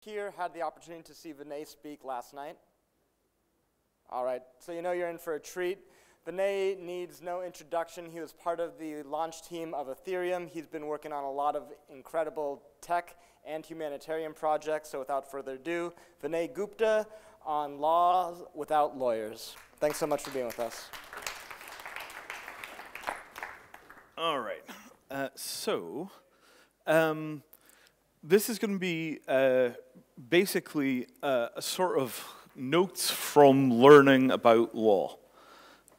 here had the opportunity to see Vinay speak last night? All right, so you know you're in for a treat. Vinay needs no introduction. He was part of the launch team of Ethereum. He's been working on a lot of incredible tech and humanitarian projects. So without further ado, Vinay Gupta on laws without lawyers. Thanks so much for being with us. All right. This is going to be basically a sort of notes from learning about law.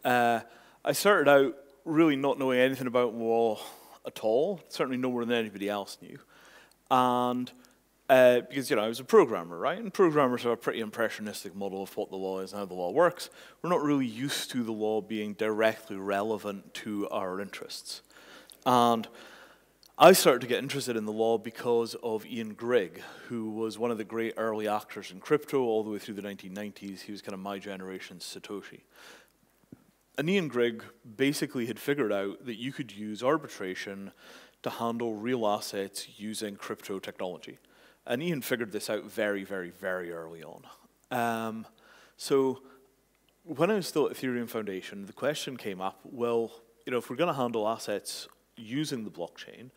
I started out really not knowing anything about law at all, certainly no more than anybody else knew. And because, I was a programmer, right? And programmers have a pretty impressionistic model of what the law is and how the law works. We're not really used to the law being directly relevant to our interests. And I started to get interested in the law because of Ian Grigg, who was one of the great early actors in crypto all the way through the 1990s. He was kind of my generation's Satoshi. And Ian Grigg basically had figured out that you could use arbitration to handle real assets using crypto technology. And Ian figured this out very, very, very early on. So when I was still at Ethereum Foundation, the question came up, well, if we're going to handle assets using the blockchain,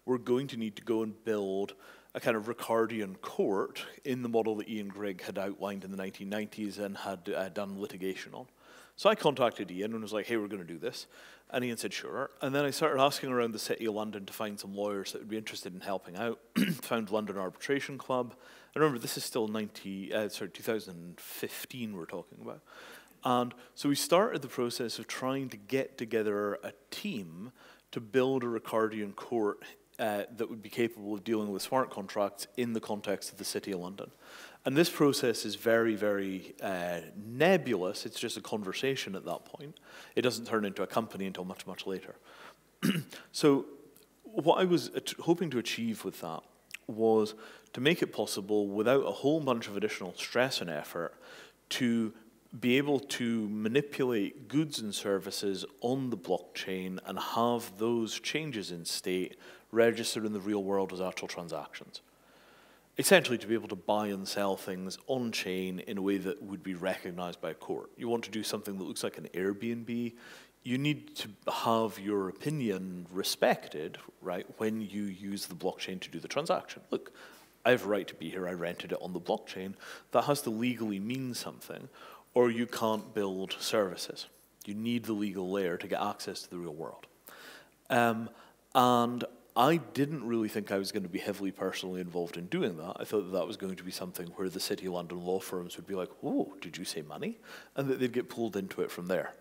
we're going to need to go and build a kind of Ricardian court in the model that Ian Grigg had outlined in the 1990s and had done litigation on. So I contacted Ian and was like, hey, we're going to do this. And Ian said, sure. And then I started asking around the City of London to find some lawyers that would be interested in helping out. Found London Arbitration Club. And remember, this is still 2015 we're talking about. And so we started the process of trying to get together a team to build a Ricardian court that would be capable of dealing with smart contracts in the context of the City of London. And this process is very, very nebulous. It's just a conversation at that point. It doesn't turn into a company until much, much later. So what I was hoping to achieve with that was to make it possible, without a whole bunch of additional stress and effort, to be able to manipulate goods and services on the blockchain and have those changes in state registered in the real world as actual transactions. Essentially, to be able to buy and sell things on-chain in a way that would be recognized by a court. You want to do something that looks like an Airbnb, you need to have your opinion respected, right, when you use the blockchain to do the transaction. Look, I have a right to be here, I rented it on the blockchain. That has to legally mean something, or you can't build services. You need the legal layer to get access to the real world. And I didn't really think I was going to be heavily personally involved in doing that. I thought that that was going to be something where the City of London law firms would be like, oh, did you say money? And that they'd get pulled into it from there.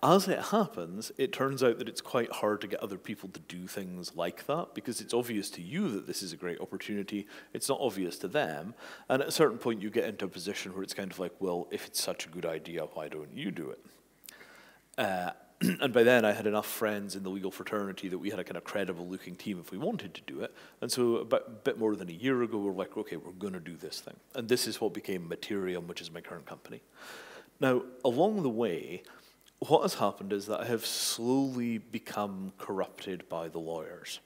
As it happens, it turns out that it's quite hard to get other people to do things like that because it's obvious to you that this is a great opportunity. It's not obvious to them. And at a certain point, you get into a position where it's kind of like, well, if it's such a good idea, why don't you do it? And by then, I had enough friends in the legal fraternity that we had a kind of credible-looking team if we wanted to do it. And so about a bit more than a year ago, we're like, okay, we're going to do this thing. And this is what became Materium, which is my current company. Now, along the way, what has happened is that I have slowly become corrupted by the lawyers,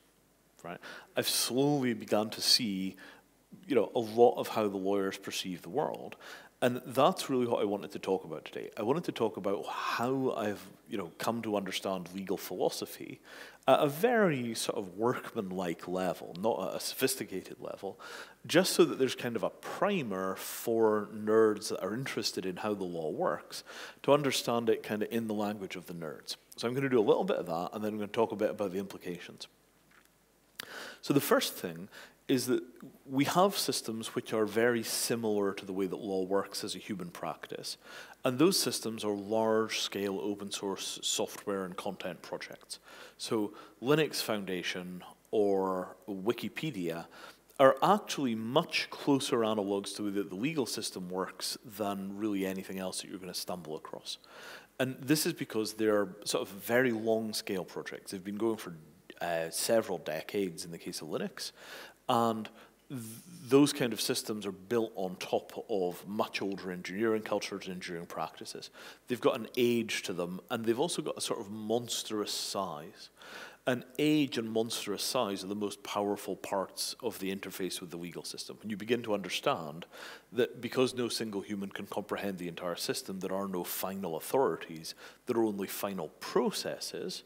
right? I've slowly begun to see, a lot of how the lawyers perceive the world. And that's really what I wanted to talk about today. I wanted to talk about how I've, come to understand legal philosophy at a very sort of workman-like level, not at a sophisticated level, just so that there's kind of a primer for nerds that are interested in how the law works to understand it kind of in the language of the nerds. So I'm going to do a little bit of that, and then I'm going to talk a bit about the implications. So the first thing is that we have systems which are very similar to the way that law works as a human practice. And those systems are large-scale open-source software and content projects. So Linux Foundation or Wikipedia are actually much closer analogs to the way that the legal system works than really anything else that you're going to stumble across. And this is because they're sort of very long-scale projects. They've been going for several decades in the case of Linux. And those kind of systems are built on top of much older engineering cultures and engineering practices. They've got an age to them, and they've also got a sort of monstrous size. And age and monstrous size are the most powerful parts of the interface with the legal system. And you begin to understand that because no single human can comprehend the entire system, there are no final authorities, there are only final processes.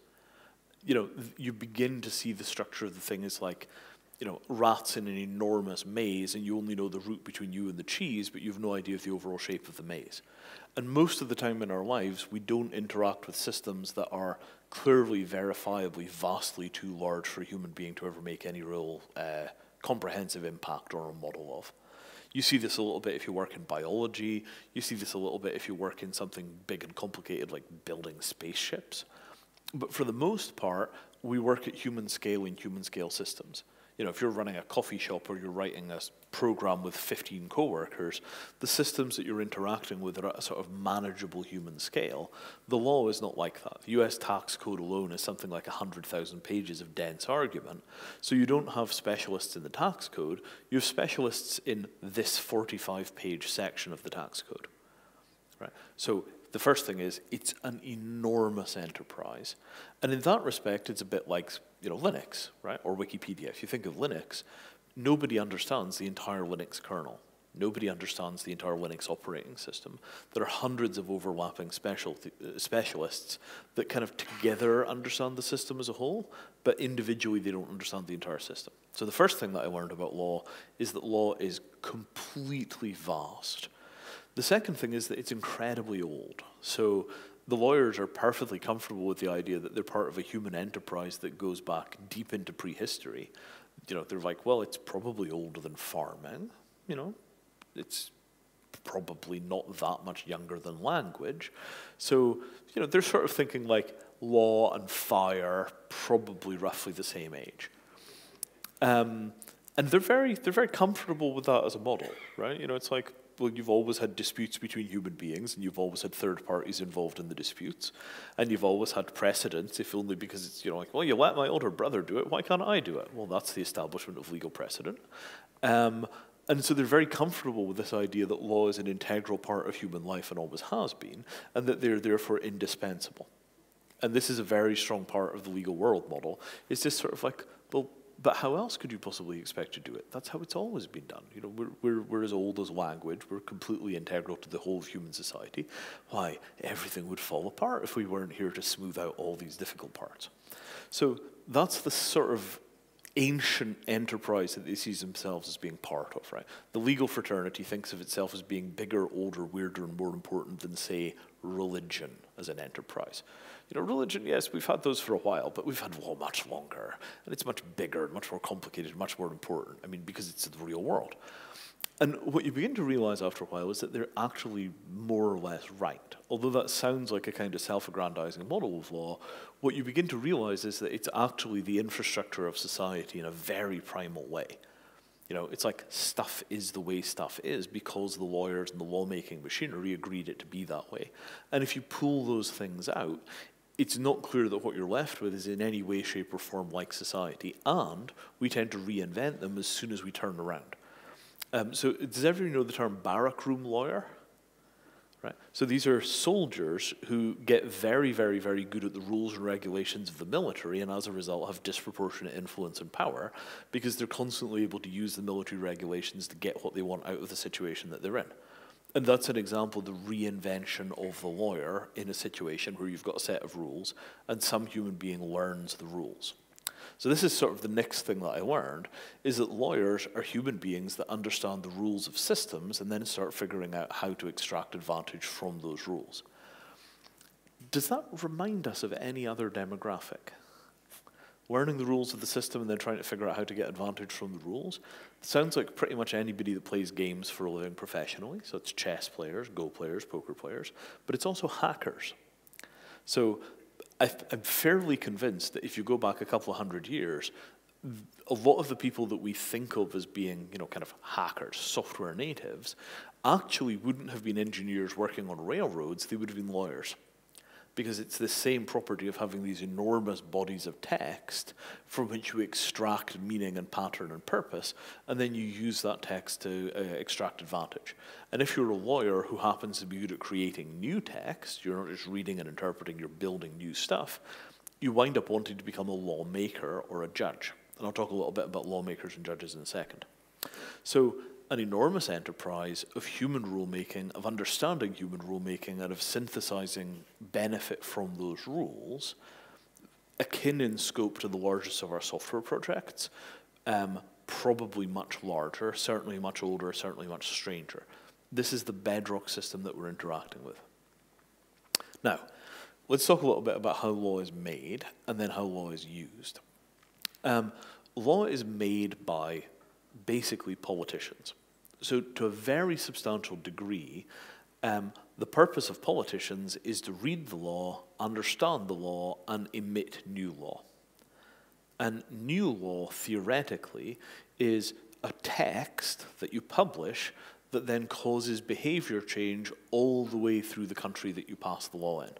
You know, you begin to see the structure of the thing as like, you know, rats in an enormous maze, and you only know the route between you and the cheese, but you have no idea of the overall shape of the maze. And most of the time in our lives, we don't interact with systems that are clearly, verifiably, vastly too large for a human being to ever make any real comprehensive impact or a model of. You see this a little bit if you work in biology. You see this a little bit if you work in something big and complicated like building spaceships. But for the most part, we work at human scale in human scale systems. You know, if you're running a coffee shop or you're writing a program with 15 coworkers, the systems that you're interacting with are at a sort of manageable human scale. The law is not like that. The US tax code alone is something like 100,000 pages of dense argument. So you don't have specialists in the tax code, you have specialists in this 45-page section of the tax code. Right? So the first thing is, it's an enormous enterprise. And in that respect, it's a bit like, you know, Linux, right, or Wikipedia. If you think of Linux, nobody understands the entire Linux kernel. Nobody understands the entire Linux operating system. There are hundreds of overlapping specialists that kind of together understand the system as a whole, but individually they don't understand the entire system. So the first thing that I learned about law is that law is completely vast. The second thing is that it's incredibly old. So the lawyers are perfectly comfortable with the idea that they're part of a human enterprise that goes back deep into prehistory. You know, they're like, well, it's probably older than farming. You know, it's probably not that much younger than language. So, you know, they're sort of thinking like law and fire, probably roughly the same age. And they're very comfortable with that as a model, right? You know, it's like, well, you've always had disputes between human beings, and you've always had third parties involved in the disputes, and you've always had precedents, if only because it's, you know, like, well, you let my older brother do it, why can't I do it? Well, that's the establishment of legal precedent. And so they're very comfortable with this idea that law is an integral part of human life and always has been, and that they're therefore indispensable. And this is a very strong part of the legal world model. It's just sort of like, well, but how else could you possibly expect to do it? That's how it's always been done. You know, we're as old as language. We're completely integral to the whole of human society. Why? Everything would fall apart if we weren't here to smooth out all these difficult parts. So that's the sort of ancient enterprise that they see themselves as being part of, right? The legal fraternity thinks of itself as being bigger, older, weirder, and more important than, say, religion as an enterprise. You know, religion, yes, we've had those for a while, but we've had law much longer, and it's much bigger, much more complicated, much more important. I mean, because it's the real world. And what you begin to realize after a while is that they're actually more or less right. Although that sounds like a kind of self-aggrandizing model of law, what you begin to realize is that it's actually the infrastructure of society in a very primal way. You know, it's like stuff is the way stuff is because the lawyers and the lawmaking machinery agreed it to be that way. And if you pull those things out, it's not clear that what you're left with is in any way, shape, or form like society, and we tend to reinvent them as soon as we turn around. So does everyone know the term barrack room lawyer? Right. So these are soldiers who get very, very, very good at the rules and regulations of the military, and as a result have disproportionate influence and power because they're constantly able to use the military regulations to get what they want out of the situation that they're in. And that's an example of the reinvention of the lawyer in a situation where you've got a set of rules and some human being learns the rules. So this is sort of the next thing that I learned, is that lawyers are human beings that understand the rules of systems and then start figuring out how to extract advantage from those rules. Does that remind us of any other demographic? Learning the rules of the system and then trying to figure out how to get advantage from the rules sounds like pretty much anybody that plays games for a living professionally. So it's chess players, Go players, poker players, but it's also hackers. So I'm fairly convinced that if you go back a couple of hundred years, a lot of the people that we think of as being, you know, kind of hackers, software natives, actually wouldn't have been engineers working on railroads, they would have been lawyers. Because it's the same property of having these enormous bodies of text from which you extract meaning and pattern and purpose, and then you use that text to extract advantage. And if you're a lawyer who happens to be good at creating new text, you're not just reading and interpreting, you're building new stuff, you wind up wanting to become a lawmaker or a judge. And I'll talk a little bit about lawmakers and judges in a second. So an enormous enterprise of human rulemaking, of understanding human rulemaking, and of synthesizing benefit from those rules, akin in scope to the largest of our software projects, probably much larger, certainly much older, certainly much stranger. This is the bedrock system that we're interacting with. Now, let's talk a little bit about how law is made and then how law is used. Law is made by basically politicians. So to a very substantial degree, the purpose of politicians is to read the law, understand the law, and emit new law. And new law, theoretically, is a text that you publish that then causes behavior change all the way through the country that you pass the law in.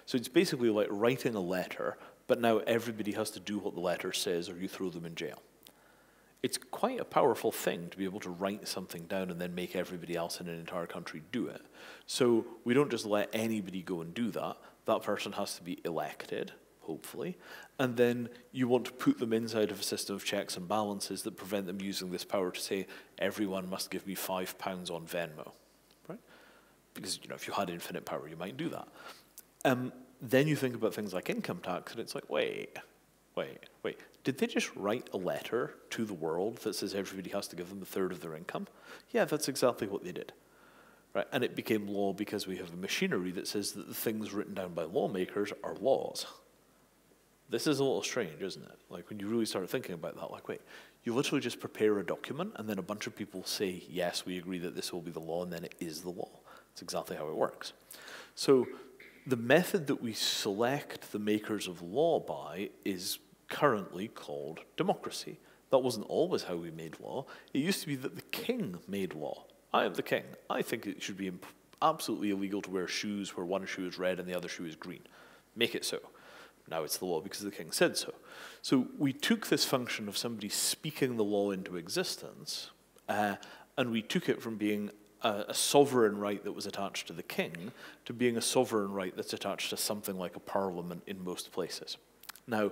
So it's basically like writing a letter, but now everybody has to do what the letter says or you throw them in jail. It's quite a powerful thing to be able to write something down and then make everybody else in an entire country do it. So we don't just let anybody go and do that. That person has to be elected, hopefully, and then you want to put them inside of a system of checks and balances that prevent them using this power to say, everyone must give me £5 on Venmo, right? Because, you know, if you had infinite power, you might do that. Then you think about things like income tax, and it's like, wait. Did they just write a letter to the world that says everybody has to give them a third of their income? Yeah, that's exactly what they did. Right? And it became law because we have a machinery that says that the things written down by lawmakers are laws. This is a little strange, isn't it? Like, when you really start thinking about that, like, wait, you literally just prepare a document, and then a bunch of people say, yes, we agree that this will be the law, and then it is the law. That's exactly how it works. So the method that we select the makers of law by is currently called democracy. That wasn't always how we made law. It used to be that the king made law. I am the king. I think it should be absolutely illegal to wear shoes where one shoe is red and the other shoe is green. Make it so. Now it's the law because the king said so. So we took this function of somebody speaking the law into existence, and we took it from being a sovereign right that was attached to the king to being a sovereign right that's attached to something like a parliament in most places. Now,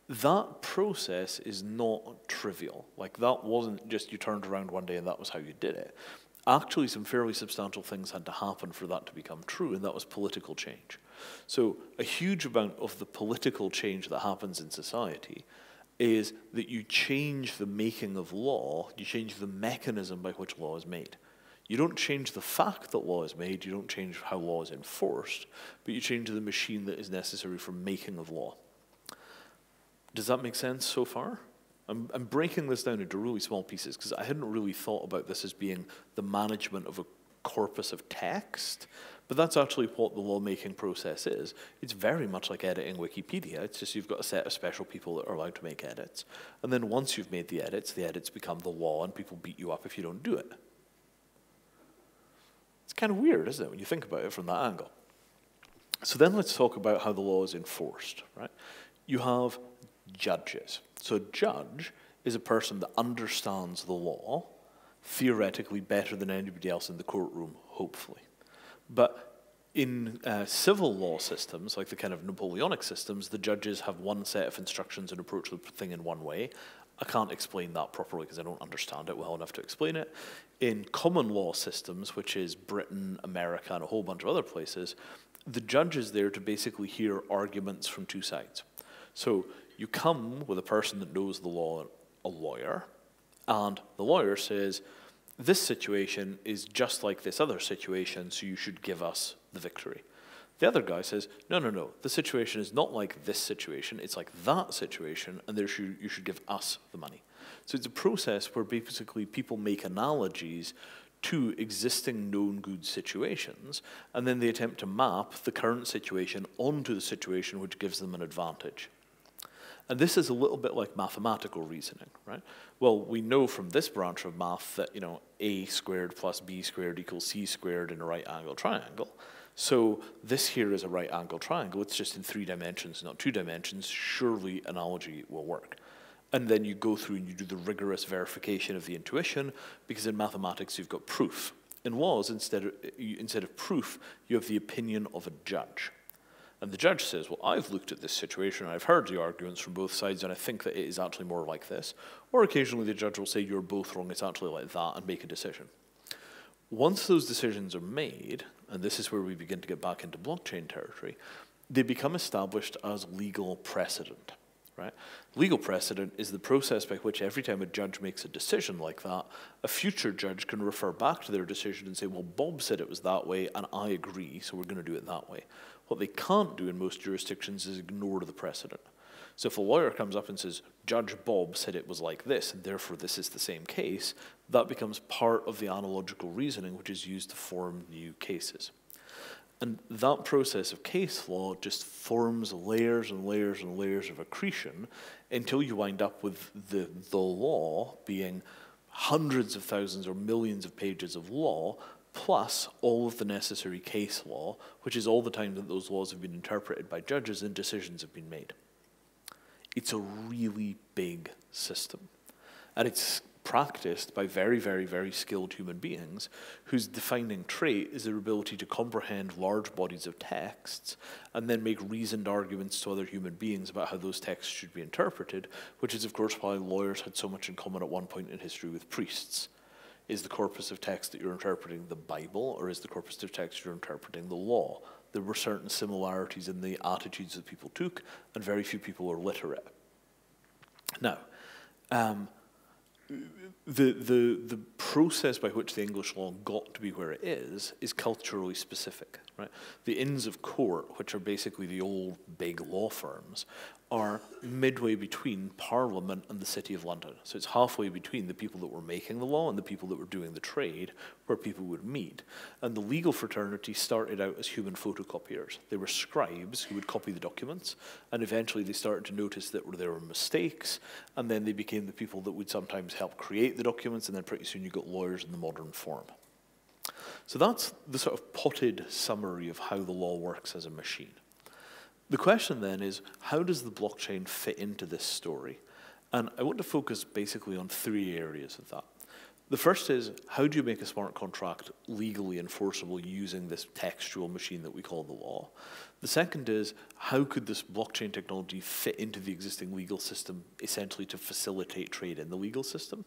that process is not trivial. Like, that wasn't just you turned around one day and that was how you did it. Actually, some fairly substantial things had to happen for that to become true, and that was political change. So a huge amount of the political change that happens in society is that you change the making of law, you change the mechanism by which law is made. You don't change the fact that law is made, you don't change how law is enforced, but you change the machine that is necessary for making of law. Does that make sense so far? I'm breaking this down into really small pieces because I hadn't really thought about this as being the management of a corpus of text, but that's actually what the lawmaking process is. It's very much like editing Wikipedia. It's just you've got a set of special people that are allowed to make edits. And then once you've made the edits become the law and people beat you up if you don't do it. It's kind of weird, isn't it, when you think about it from that angle? So then let's talk about how the law is enforced, right? You have judges. So a judge is a person that understands the law, theoretically better than anybody else in the courtroom, hopefully. But in civil law systems, like the kind of Napoleonic systems, the judges have one set of instructions and approach the thing in one way. I can't explain that properly because I don't understand it well enough to explain it. In common law systems, which is Britain, America, and a whole bunch of other places, the judge is there to basically hear arguments from two sides. So you come with a person that knows the law, a lawyer, and the lawyer says, this situation is just like this other situation, so you should give us the victory. The other guy says, no, the situation is not like this situation, it's like that situation, and you should give us the money. So it's a process where basically people make analogies to existing known good situations, and then they attempt to map the current situation onto the situation which gives them an advantage. And this is a little bit like mathematical reasoning, right? Well, we know from this branch of math that, a squared plus b squared equals c squared in a right-angled triangle. So this here is a right-angled triangle. It's just in 3 dimensions, not 2 dimensions. Surely analogy will work. And then you go through and you do the rigorous verification of the intuition, because in mathematics you've got proof. In laws, instead of proof, you have the opinion of a judge. And the judge says, well, I've looked at this situation, I've heard the arguments from both sides, and I think that it is actually more like this. Or occasionally the judge will say, you're both wrong, it's actually like that, and make a decision. Once those decisions are made, and this is where we begin to get back into blockchain territory, they become established as legal precedent. Right? Legal precedent is the process by which every time a judge makes a decision like that, a future judge can refer back to their decision and say, well, Bob said it was that way, and I agree, so we're going to do it that way. What they can't do in most jurisdictions is ignore the precedent. So if a lawyer comes up and says, Judge Bob said it was like this, and therefore this is the same case, that becomes part of the analogical reasoning which is used to form new cases. And that process of case law just forms layers and layers and layers of accretion until you wind up with the law being hundreds of thousands or millions of pages of law, plus all of the necessary case law, which is all the time that those laws have been interpreted by judges and decisions have been made. It's a really big system. And it's practiced by very, very, very skilled human beings whose defining trait is their ability to comprehend large bodies of texts and then make reasoned arguments to other human beings about how those texts should be interpreted, which is, of course, why lawyers had so much in common at one point in history with priests. Is the corpus of text that you're interpreting the Bible, or is the corpus of text you're interpreting the law? There were certain similarities in the attitudes that people took, and very few people were literate. Now, the process by which the English law got to be where it is culturally specific, right? The Inns of Court, which are basically the old big law firms, are midway between Parliament and the City of London. So it's halfway between the people that were making the law and the people that were doing the trade, where people would meet. And the legal fraternity started out as human photocopiers. They were scribes who would copy the documents, and eventually they started to notice that there were mistakes, and then they became the people that would sometimes help create the documents, and then pretty soon you got lawyers in the modern form. So that's the sort of potted summary of how the law works as a machine. The question then is, how does the blockchain fit into this story? And I want to focus basically on three areas of that. The first is, how do you make a smart contract legally enforceable using this textual machine that we call the law? The second is, how could this blockchain technology fit into the existing legal system, essentially to facilitate trade in the legal system?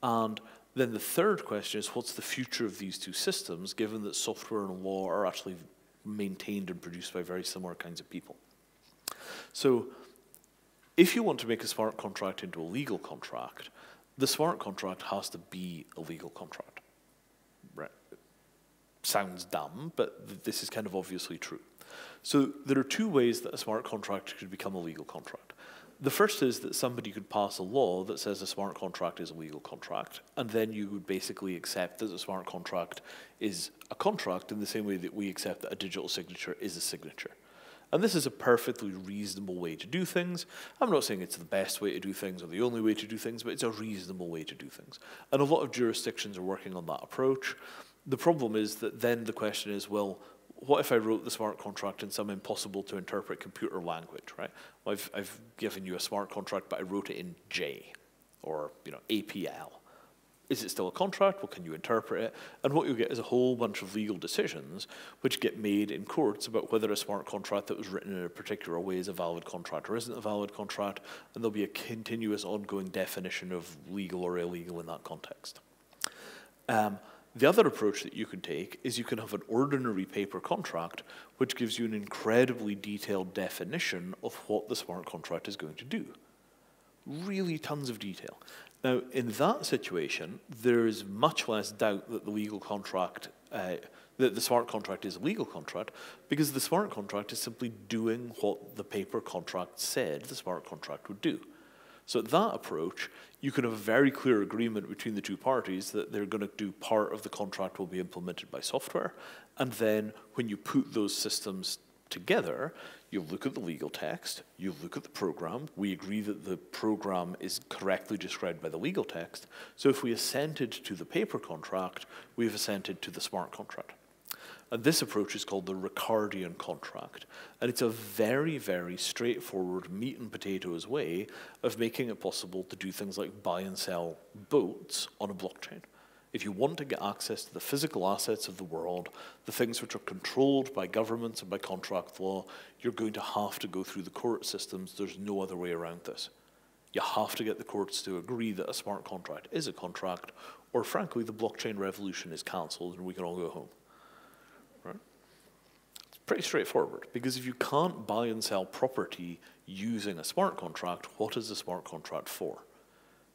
And then the third question is, what's the future of these two systems, given that software and law are actually maintained and produced by very similar kinds of people? So if you want to make a smart contract into a legal contract, the smart contract has to be a legal contract. Right. Sounds dumb, but this is kind of obviously true. So there are two ways that a smart contract could become a legal contract. The first is that somebody could pass a law that says a smart contract is a legal contract, and then you would basically accept that a smart contract is a contract in the same way that we accept that a digital signature is a signature. And this is a perfectly reasonable way to do things. I'm not saying it's the best way to do things or the only way to do things, but it's a reasonable way to do things. And a lot of jurisdictions are working on that approach. The problem is that then the question is, well, what if I wrote the smart contract in some impossible to interpret computer language, right? Well, I've given you a smart contract, but I wrote it in J or APL. Is it still a contract? Well, can you interpret it? And what you'll get is a whole bunch of legal decisions which get made in courts about whether a smart contract that was written in a particular way is a valid contract or isn't a valid contract, and there'll be a continuous ongoing definition of legal or illegal in that context. The other approach that you can take is you can have an ordinary paper contract which gives you an incredibly detailed definition of what the smart contract is going to do. Really tons of detail. Now, in that situation, there is much less doubt that the legal contract, that the smart contract is a legal contract, because the smart contract is simply doing what the paper contract said the smart contract would do. So at that approach, you can have a very clear agreement between the two parties that they're going to do part of the contract will be implemented by software, and then when you put those systems together, you look at the legal text, you look at the program, we agree that the program is correctly described by the legal text, so if we assented to the paper contract, we've assented to the smart contract. And this approach is called the Rieger contract. And it's a very, very straightforward meat and potatoes way of making it possible to do things like buy and sell boats on a blockchain. If you want to get access to the physical assets of the world, the things which are controlled by governments and by contract law, you're going to have to go through the court systems. There's no other way around this. You have to get the courts to agree that a smart contract is a contract, or frankly, the blockchain revolution is cancelled and we can all go home. Right? It's pretty straightforward, because if you can't buy and sell property using a smart contract, what is a smart contract for?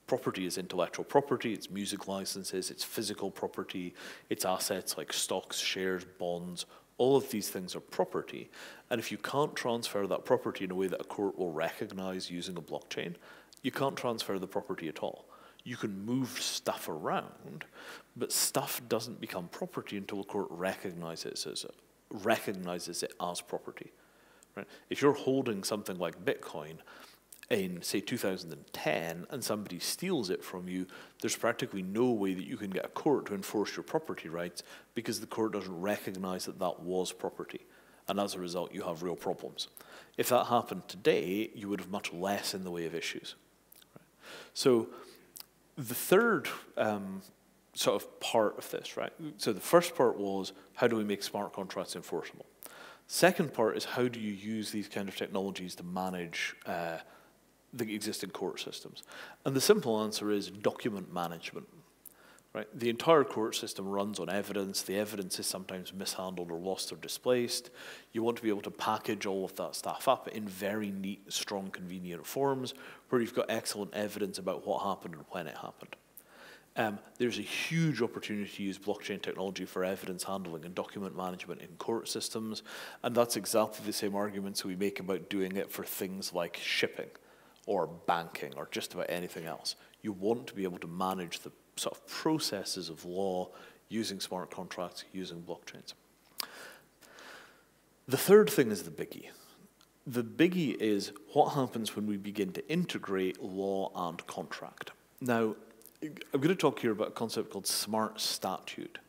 Property is intellectual property, it's music licenses, it's physical property, it's assets like stocks, shares, bonds. All of these things are property. And if you can't transfer that property in a way that a court will recognize using a blockchain, you can't transfer the property at all. You can move stuff around, but stuff doesn't become property until a court recognizes it as property. Right? If you're holding something like Bitcoin in, say, 2010, and somebody steals it from you, there's practically no way that you can get a court to enforce your property rights, because the court doesn't recognize that that was property. And as a result, you have real problems. If that happened today, you would have much less in the way of issues. Right? So the third sort of part of this, right? So the first part was, how do we make smart contracts enforceable? Second part is, how do you use these kind of technologies to manage the existing court systems? And the simple answer is document management. Right? The entire court system runs on evidence. The evidence is sometimes mishandled or lost or displaced. You want to be able to package all of that stuff up in very neat, strong, convenient forms where you've got excellent evidence about what happened and when it happened. There's a huge opportunity to use blockchain technology for evidence handling and document management in court systems, and that's exactly the same arguments we make about doing it for things like shipping or banking or just about anything else. You want to be able to manage the sort of processes of law using smart contracts, using blockchains. The third thing is the biggie. The biggie is what happens when we begin to integrate law and contract. Now, I'm going to talk here about a concept called smart statute.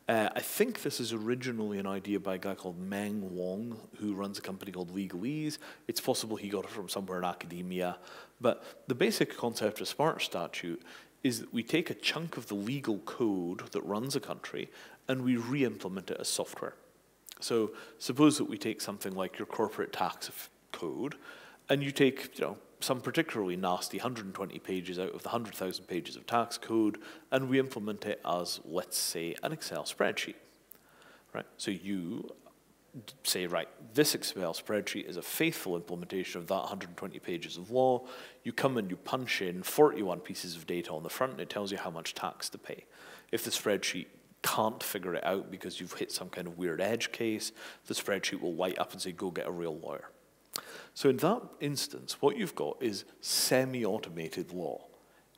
I think this is originally an idea by a guy called Meng Wong, who runs a company called Legalese. It's possible he got it from somewhere in academia. But the basic concept of smart statute is that we take a chunk of the legal code that runs a country and we re-implement it as software. So suppose that we take something like your corporate tax code, and you take, some particularly nasty 120 pages out of the 100,000 pages of tax code, and we implement it as, let's say, an Excel spreadsheet. Right? So you say, right, this Excel spreadsheet is a faithful implementation of that 120 pages of law. You come and you punch in 41 pieces of data on the front, and it tells you how much tax to pay. If the spreadsheet can't figure it out because you've hit some kind of weird edge case, the spreadsheet will light up and say, go get a real lawyer. So in that instance, what you've got is semi-automated law.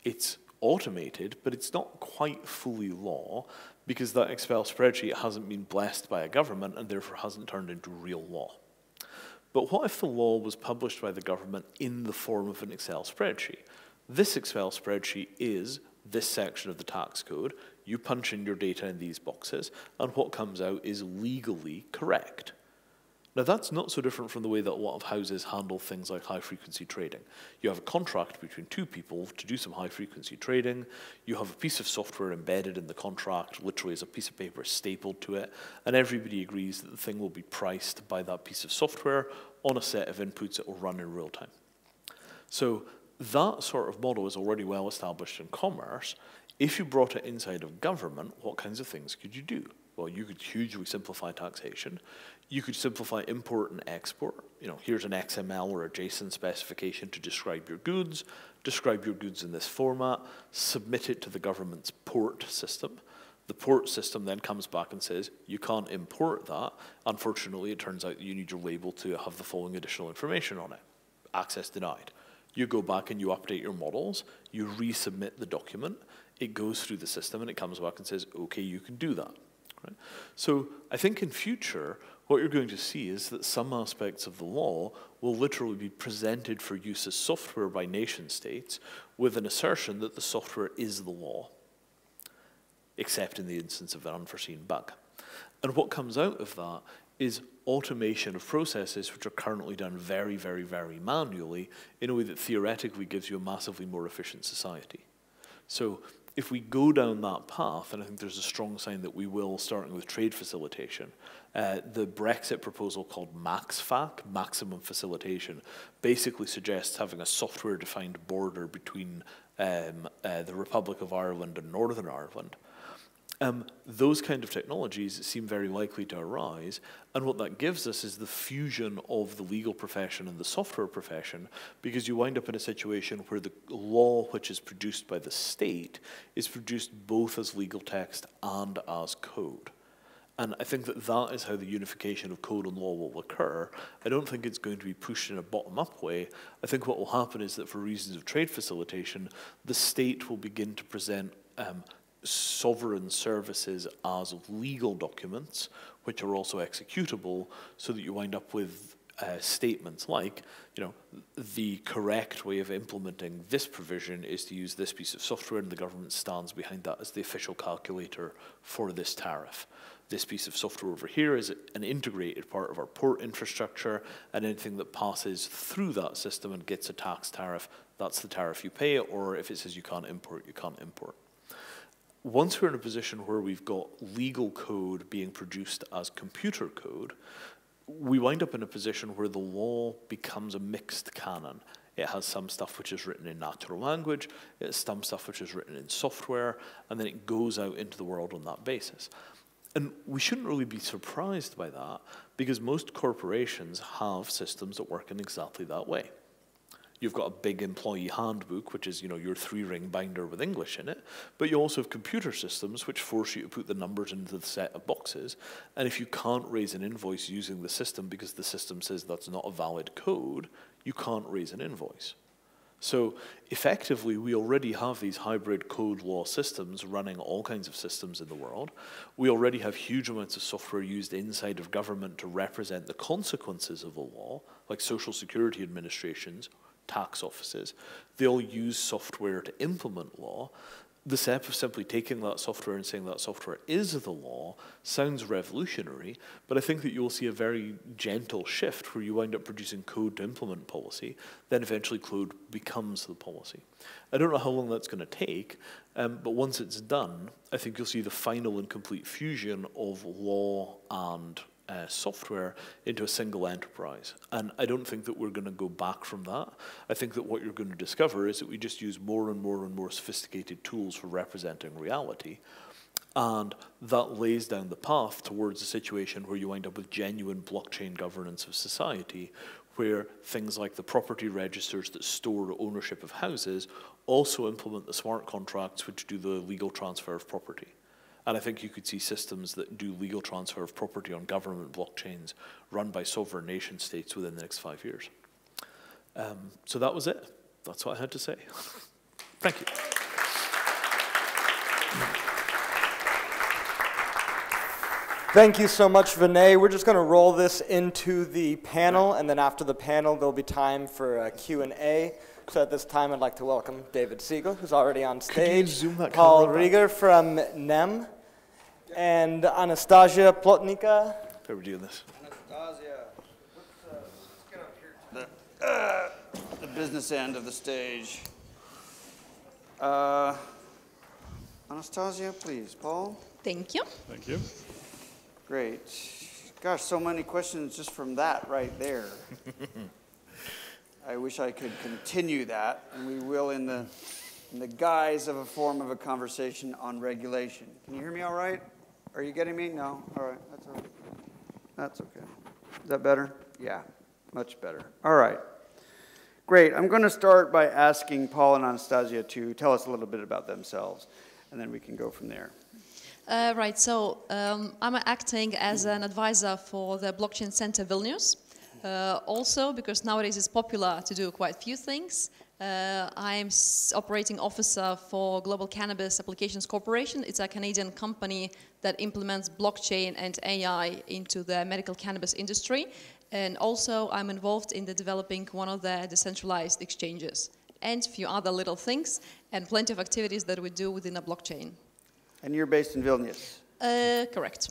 It's automated, but it's not quite fully law, because that Excel spreadsheet hasn't been blessed by a government and therefore hasn't turned into real law. But what if the law was published by the government in the form of an Excel spreadsheet? This Excel spreadsheet is this section of the tax code. You punch in your data in these boxes, and what comes out is legally correct. Now, that's not so different from the way that a lot of houses handle things like high-frequency trading. You have a contract between two people to do some high-frequency trading. You have a piece of software embedded in the contract, literally as a piece of paper stapled to it, and everybody agrees that the thing will be priced by that piece of software on a set of inputs that will run in real time. So that sort of model is already well established in commerce. If you brought it inside of government, what kinds of things could you do? Well, you could hugely simplify taxation. You could simplify import and export. Here's an XML or a JSON specification to describe your goods in this format, submit it to the government's port system. The port system then comes back and says, you can't import that. Unfortunately, it turns out that you need your label to have the following additional information on it. Access denied. You go back and you update your models, you resubmit the document, it goes through the system and it comes back and says, okay, you can do that. Right? So I think in future, what you're going to see is that some aspects of the law will literally be presented for use as software by nation states with an assertion that the software is the law, except in the instance of an unforeseen bug. And what comes out of that is automation of processes which are currently done very, very, very manually in a way that theoretically gives you a massively more efficient society. So if we go down that path, and I think there's a strong sign that we will, starting with trade facilitation, the Brexit proposal called MaxFac, maximum facilitation, basically suggests having a software-defined border between the Republic of Ireland and Northern Ireland. Those kind of technologies seem very likely to arise, and what that gives us is the fusion of the legal profession and the software profession, because you wind up in a situation where the law which is produced by the state is produced both as legal text and as code. And I think that that is how the unification of code and law will occur. I don't think it's going to be pushed in a bottom-up way. I think what will happen is that for reasons of trade facilitation, the state will begin to present sovereign services as legal documents, which are also executable, so that you wind up with statements like, the correct way of implementing this provision is to use this piece of software, and the government stands behind that as the official calculator for this tariff. This piece of software over here is an integrated part of our port infrastructure, and anything that passes through that system and gets a tax tariff, that's the tariff you pay, or if it says you can't import, you can't import. Once we're in a position where we've got legal code being produced as computer code, we wind up in a position where the law becomes a mixed canon. It has some stuff which is written in natural language, it has some stuff which is written in software, and then it goes out into the world on that basis. And we shouldn't really be surprised by that, because most corporations have systems that work in exactly that way. You've got a big employee handbook, which is, your 3-ring binder with English in it, but you also have computer systems which force you to put the numbers into the set of boxes, and if you can't raise an invoice using the system because the system says that's not a valid code, you can't raise an invoice. So effectively, we already have these hybrid code law systems running all kinds of systems in the world. We already have huge amounts of software used inside of government to represent the consequences of a law, like social security administrations, tax offices. They all use software to implement law. The step of simply taking that software and saying that software is the law sounds revolutionary, but I think that you'll see a very gentle shift where you wind up producing code to implement policy, then eventually code becomes the policy. I don't know how long that's going to take, but once it's done, I think you'll see the final and complete fusion of law and software into a single enterprise. And I don't think that we're going to go back from that. I think that what you're going to discover is that we just use more and more and more sophisticated tools for representing reality. And that lays down the path towards a situation where you wind up with genuine blockchain governance of society, where things like the property registers that store ownership of houses also implement the smart contracts which do the legal transfer of property. And I think you could see systems that do legal transfer of property on government blockchains run by sovereign nation states within the next 5 years. So that was it. That's what I had to say. Thank you. Thank you so much, Vinay. We're just going to roll this into the panel, and then after the panel, there'll be time for a Q&A. So at this time, I'd like to welcome David Siegel, who's already on stage, Paul Rieger from NEM, and Anastasija Plotnikova. How are we doing this? Anastasija, let's get up here to the business end of the stage. Anastasija, please. Paul? Thank you. Thank you. Great. Gosh, so many questions just from that right there. I wish I could continue that, and we will in the guise of a form of a conversation on regulation. Can you hear me all right? Are you getting me? No? All right. That's all right. That's okay. Is that better? Yeah, much better. All right. Great. I'm going to start by asking Paul and Anastasija to tell us a little bit about themselves, and then we can go from there. Right. So I'm acting as an advisor for the Blockchain Center Vilnius. Also, because nowadays it's popular to do quite a few things. I'm operating officer for Global Cannabis Applications Corporation. It's a Canadian company that implements blockchain and AI into the medical cannabis industry. And also I'm involved in the developing one of the decentralized exchanges and a few other little things and plenty of activities that we do within a blockchain. And you're based in Vilnius? Correct.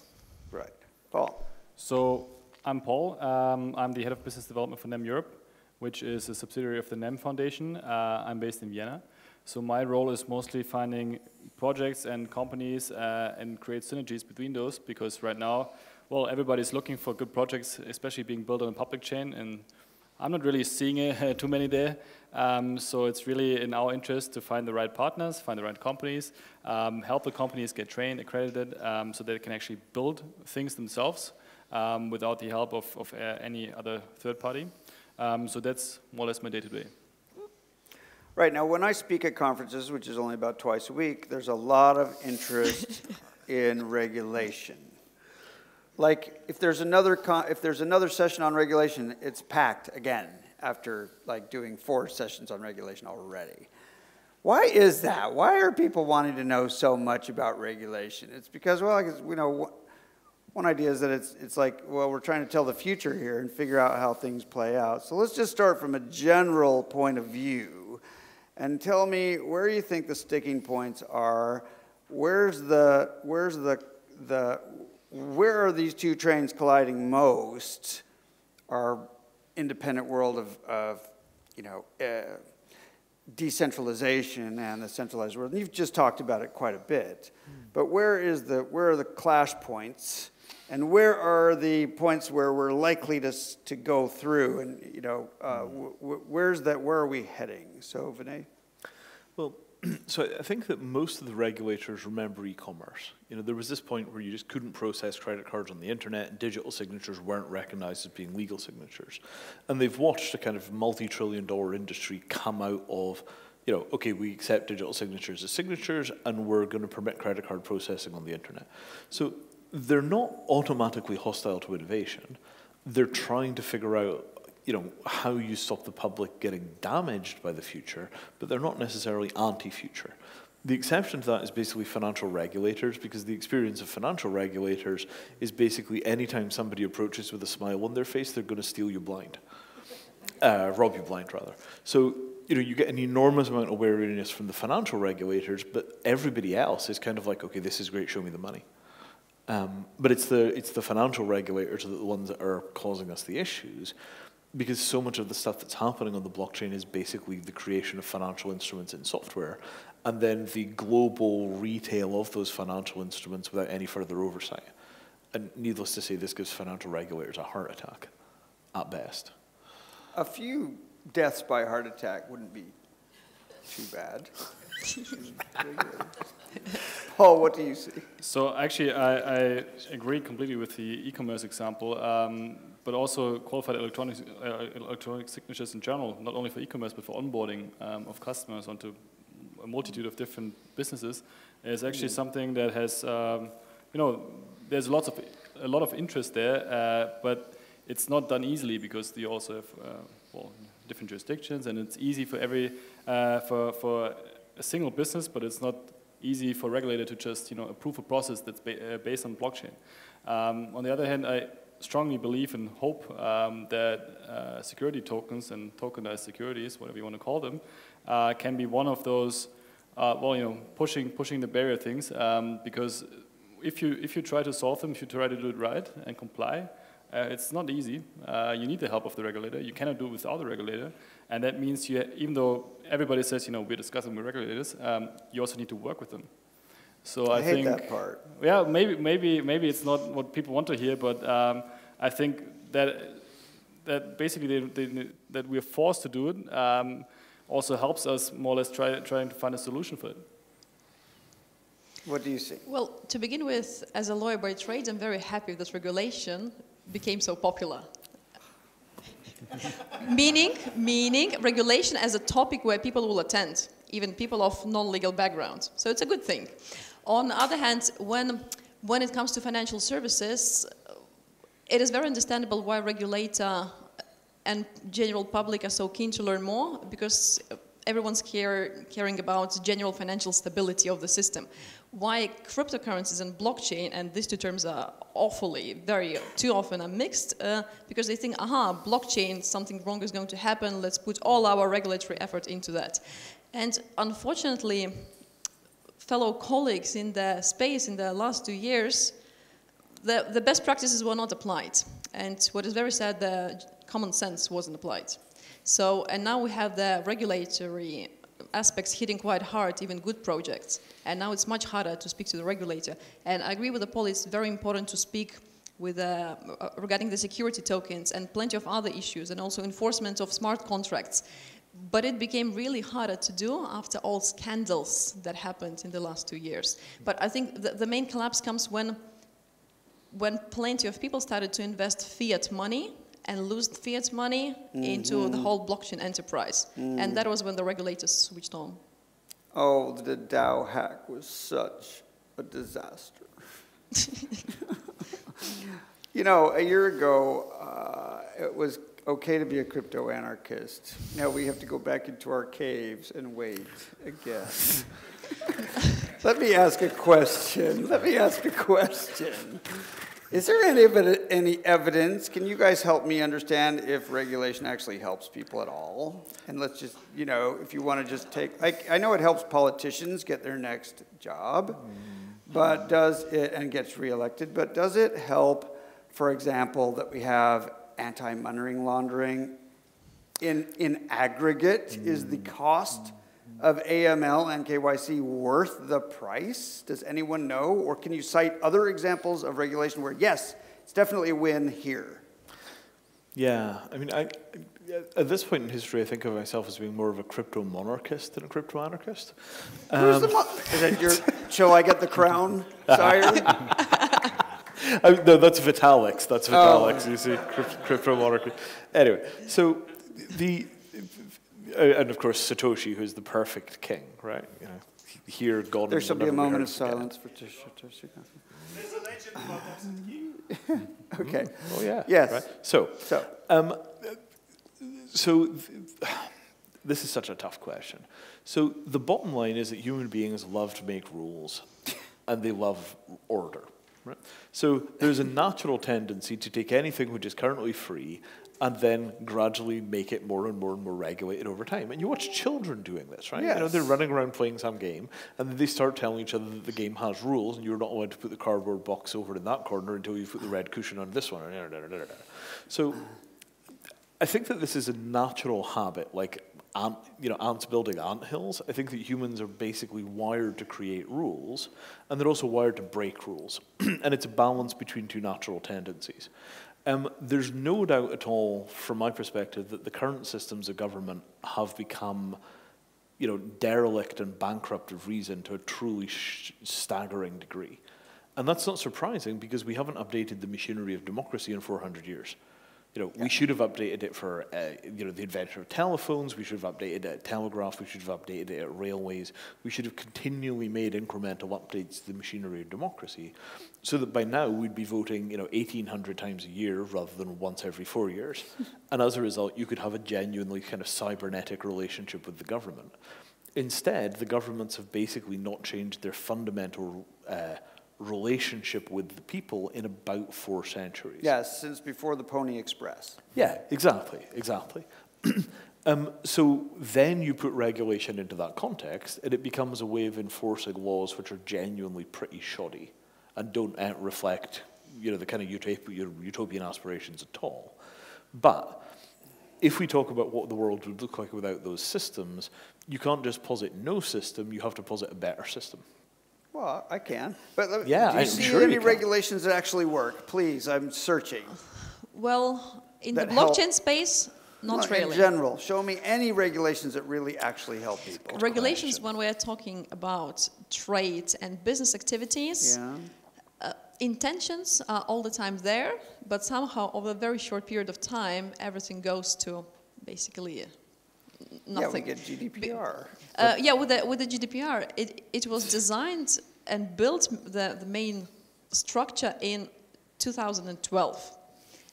Right. Paul? So I'm Paul. I'm the head of business development for NEM Europe, which is a subsidiary of the NEM Foundation. I'm based in Vienna. So my role is mostly finding projects and companies and create synergies between those, because right now, well, everybody's looking for good projects, especially being built on a public chain, and I'm not really seeing too many there. So it's really in our interest to find the right partners, find the right companies, help the companies get trained, accredited, so they can actually build things themselves without the help of any other third party. So that's more or less my day-to-day. Right, now when I speak at conferences, which is only about twice a week, there's a lot of interest in regulation. Like, if there's another session on regulation, it's packed again after like doing 4 sessions on regulation already. Why is that? Why are people wanting to know so much about regulation? It's because, well, I guess, you know, one idea is that it's like, well, we're trying to tell the future here and figure out how things play out. So let's just start from a general point of view and tell me where you think the sticking points are. Where are these two trains colliding most? Our independent world of you know, decentralization and the centralized world. And you've just talked about it quite a bit. But where are the clash points, and where are the points where we're likely to go through? And you know, where are we heading? So Vinay. Well, so I think that most of the regulators remember e-commerce. You know, there was this point where you just couldn't process credit cards on the internet, and digital signatures weren't recognized as being legal signatures. And they've watched a kind of multi-trillion-dollar industry come out of, you know, okay, we accept digital signatures as signatures, and we're going to permit credit card processing on the internet. So they're not automatically hostile to innovation. They're trying to figure out, you know, how you stop the public getting damaged by the future, but they're not necessarily anti-future. The exception to that is basically financial regulators, because the experience of financial regulators is basically anytime somebody approaches with a smile on their face, they're going to steal you blind. Rob you blind, rather. So, you know, you get an enormous amount of wariness from the financial regulators, but everybody else is kind of like, okay, this is great, show me the money. But it's the financial regulators that are the ones that are causing us the issues, because so much of the stuff that's happening on the blockchain is basically the creation of financial instruments in software, and then the global retail of those financial instruments without any further oversight. And needless to say, this gives financial regulators a heart attack, at best. A few deaths by heart attack wouldn't be too bad. Paul, what do you see? So actually, I agree completely with the e-commerce example, but also qualified electronic signatures in general, not only for e-commerce, but for onboarding of customers onto a multitude of different businesses, is actually something that has, you know, there's a lot of interest there, but it's not done easily, because you also have well, different jurisdictions, and it's easy for for a single business, but it's not easy for a regulator to just, you know, approve a process that's based on blockchain. On the other hand, I strongly believe and hope that security tokens and tokenized securities, whatever you want to call them, can be one of those, well, you know, pushing the barrier things, because if you try to solve them, if you try to do it right and comply, it's not easy. You need the help of the regulator. You cannot do it without the regulator, and that means even though everybody says, you know, we're discussing with regulators, you also need to work with them. So I think hate that part. Yeah, maybe it's not what people want to hear, but I think that basically that we're forced to do it also helps us more or less trying to find a solution for it. What do you see? Well, to begin with, as a lawyer by trade, I'm very happy that regulation became so popular. meaning regulation as a topic where people will attend, even people of non-legal background. So it's a good thing. On the other hand, when it comes to financial services, it is very understandable why regulator and general public are so keen to learn more, because everyone's caring about general financial stability of the system. Why cryptocurrencies and blockchain, and these two terms are too often are mixed, because they think, aha, blockchain, something wrong is going to happen, let's put all our regulatory effort into that. And unfortunately, fellow colleagues in the space in the last 2 years, the best practices were not applied. And what is very sad, the common sense wasn't applied. So, and now we have the regulatory aspects hitting quite hard, even good projects. And now it's much harder to speak to the regulator. And I agree with the Paul, it's very important to speak with, regarding the security tokens and plenty of other issues, and also enforcement of smart contracts. But it became really harder to do after all scandals that happened in the last 2 years. But I think the main collapse comes when plenty of people started to invest fiat money and lose fiat money into the whole blockchain enterprise. And that was when the regulators switched on. Oh, the DAO hack was such a disaster. You know, a year ago, it was okay to be a crypto anarchist. Now we have to go back into our caves and wait again. Let me ask a question. Is there any evidence? Can you guys help me understand if regulation actually helps people at all? And let's just, you know, if you want to just take, I know it helps politicians get their next job, but does it, and gets reelected, but does it help, for example, that we have anti-money laundering in aggregate? Is the cost of AML and KYC worth the price? Does anyone know? Or can you cite other examples of regulation where, yes, it's definitely a win here? Yeah, I mean, at this point in history, I think of myself as being more of a crypto monarchist than a crypto anarchist. Who's the is that your, shall I get the crown, sire? No, that's Vitalik's. That's Vitalik's. You see, crypto monarchy. Anyway, so and of course Satoshi, who's the perfect king, right? You know, here, gone. There shall be a moment of silence for Satoshi. There's a legend about that. Okay. Oh yeah. Yes. Right? So this is such a tough question. So the bottom line is that human beings love to make rules, and they love order. Right? So there's a natural tendency to take anything which is currently free and then gradually make it more and more and more regulated over time. And you watch children doing this, right? Yes. You know, they're running around playing some game, and then they start telling each other that the game has rules, and you're not allowed to put the cardboard box over in that corner until you put the red cushion on this one. So I think that this is a natural habit, like ants building anthills. I think that humans are basically wired to create rules, and they're also wired to break rules. And it's a balance between two natural tendencies. There's no doubt at all, from my perspective, that the current systems of government have become, you know, derelict and bankrupt of reason to a truly staggering degree. And that's not surprising, because we haven't updated the machinery of democracy in 400 years. You know, we should have updated it for, you know, the invention of telephones. We should have updated it at telegraph. We should have updated it at railways. We should have continually made incremental updates to the machinery of democracy, so that by now we'd be voting, you know, 1,800 times a year rather than once every 4 years. And as a result, you could have a genuinely kind of cybernetic relationship with the government. Instead, the governments have basically not changed their fundamental relationship with the people in about 4 centuries. Yes, since before the Pony Express. Yeah, exactly. So then you put regulation into that context, and it becomes a way of enforcing laws which are genuinely pretty shoddy and don't reflect, you know, the kind of utopian aspirations at all. But if we talk about what the world would look like without those systems, you can't just posit no system, you have to posit a better system. Well, I can. But yeah, do you see any regulations that actually work? Please, I'm searching. Well, in the blockchain space, not really. In general, show me any regulations that really actually help people. Regulations, when we are talking about trade and business activities, intentions are all the time there, but somehow over a very short period of time, everything goes to basically nothing. Yeah, we get GDPR. Yeah, with the GDPR, it was designed and built the main structure in 2012.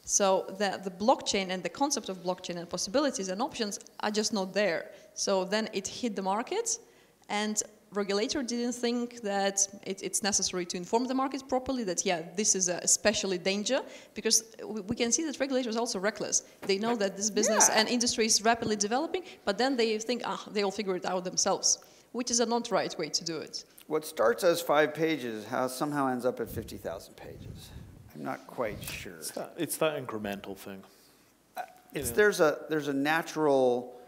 So the blockchain and the concept of blockchain and possibilities and options are just not there. So then it hit the market, and regulator didn't think that it's necessary to inform the market properly that, yeah, this is especially danger, because we can see that regulators are also reckless. They know that this business and industry is rapidly developing, but then they think, they'll figure it out themselves, which is a not right way to do it. What starts as 5 pages somehow ends up at 50,000 pages. I'm not quite sure. It's that incremental thing. There's a natural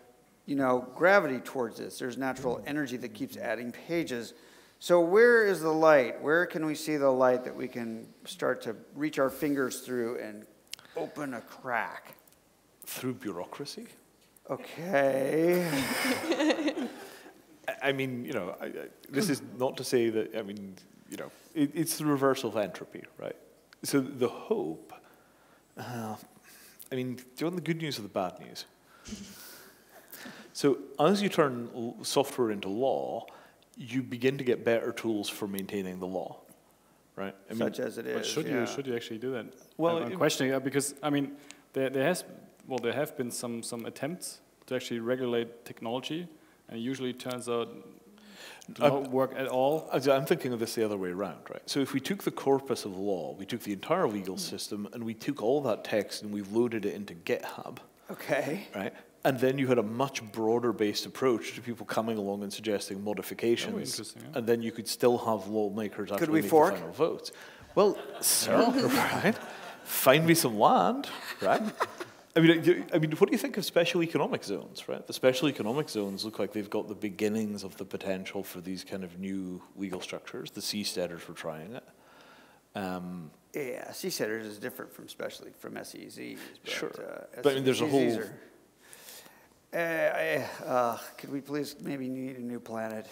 gravity towards this. There's natural energy that keeps adding pages. So where is the light? Where can we see the light that we can start to reach our fingers through and open a crack? Through bureaucracy? Okay. I mean, this is not to say that, it's the reversal of entropy, right? So the hope, do you want the good news or the bad news? So as you turn software into law, you begin to get better tools for maintaining the law, right? Such as it is. But should you actually do that? Well, I'm questioning that because there have been some attempts to actually regulate technology, and it usually turns out to not work at all. I'm thinking of this the other way around, right? So if we took the corpus of law, we took the entire legal system, and we took all that text and we loaded it into GitHub. Okay. Right? And then you had a much broader based approach to people coming along and suggesting modifications. Interesting, yeah. And then you could still have lawmakers actually make the fork? final votes. Well, sir, right? Find me some land, right? I mean, what do you think of special economic zones, right? The special economic zones look like they've got the beginnings of the potential for these kind of new legal structures. The seasteaders were trying it. Yeah, seasteaders is different from SEZs. But, sure. But there's a whole... could we please maybe need a new planet?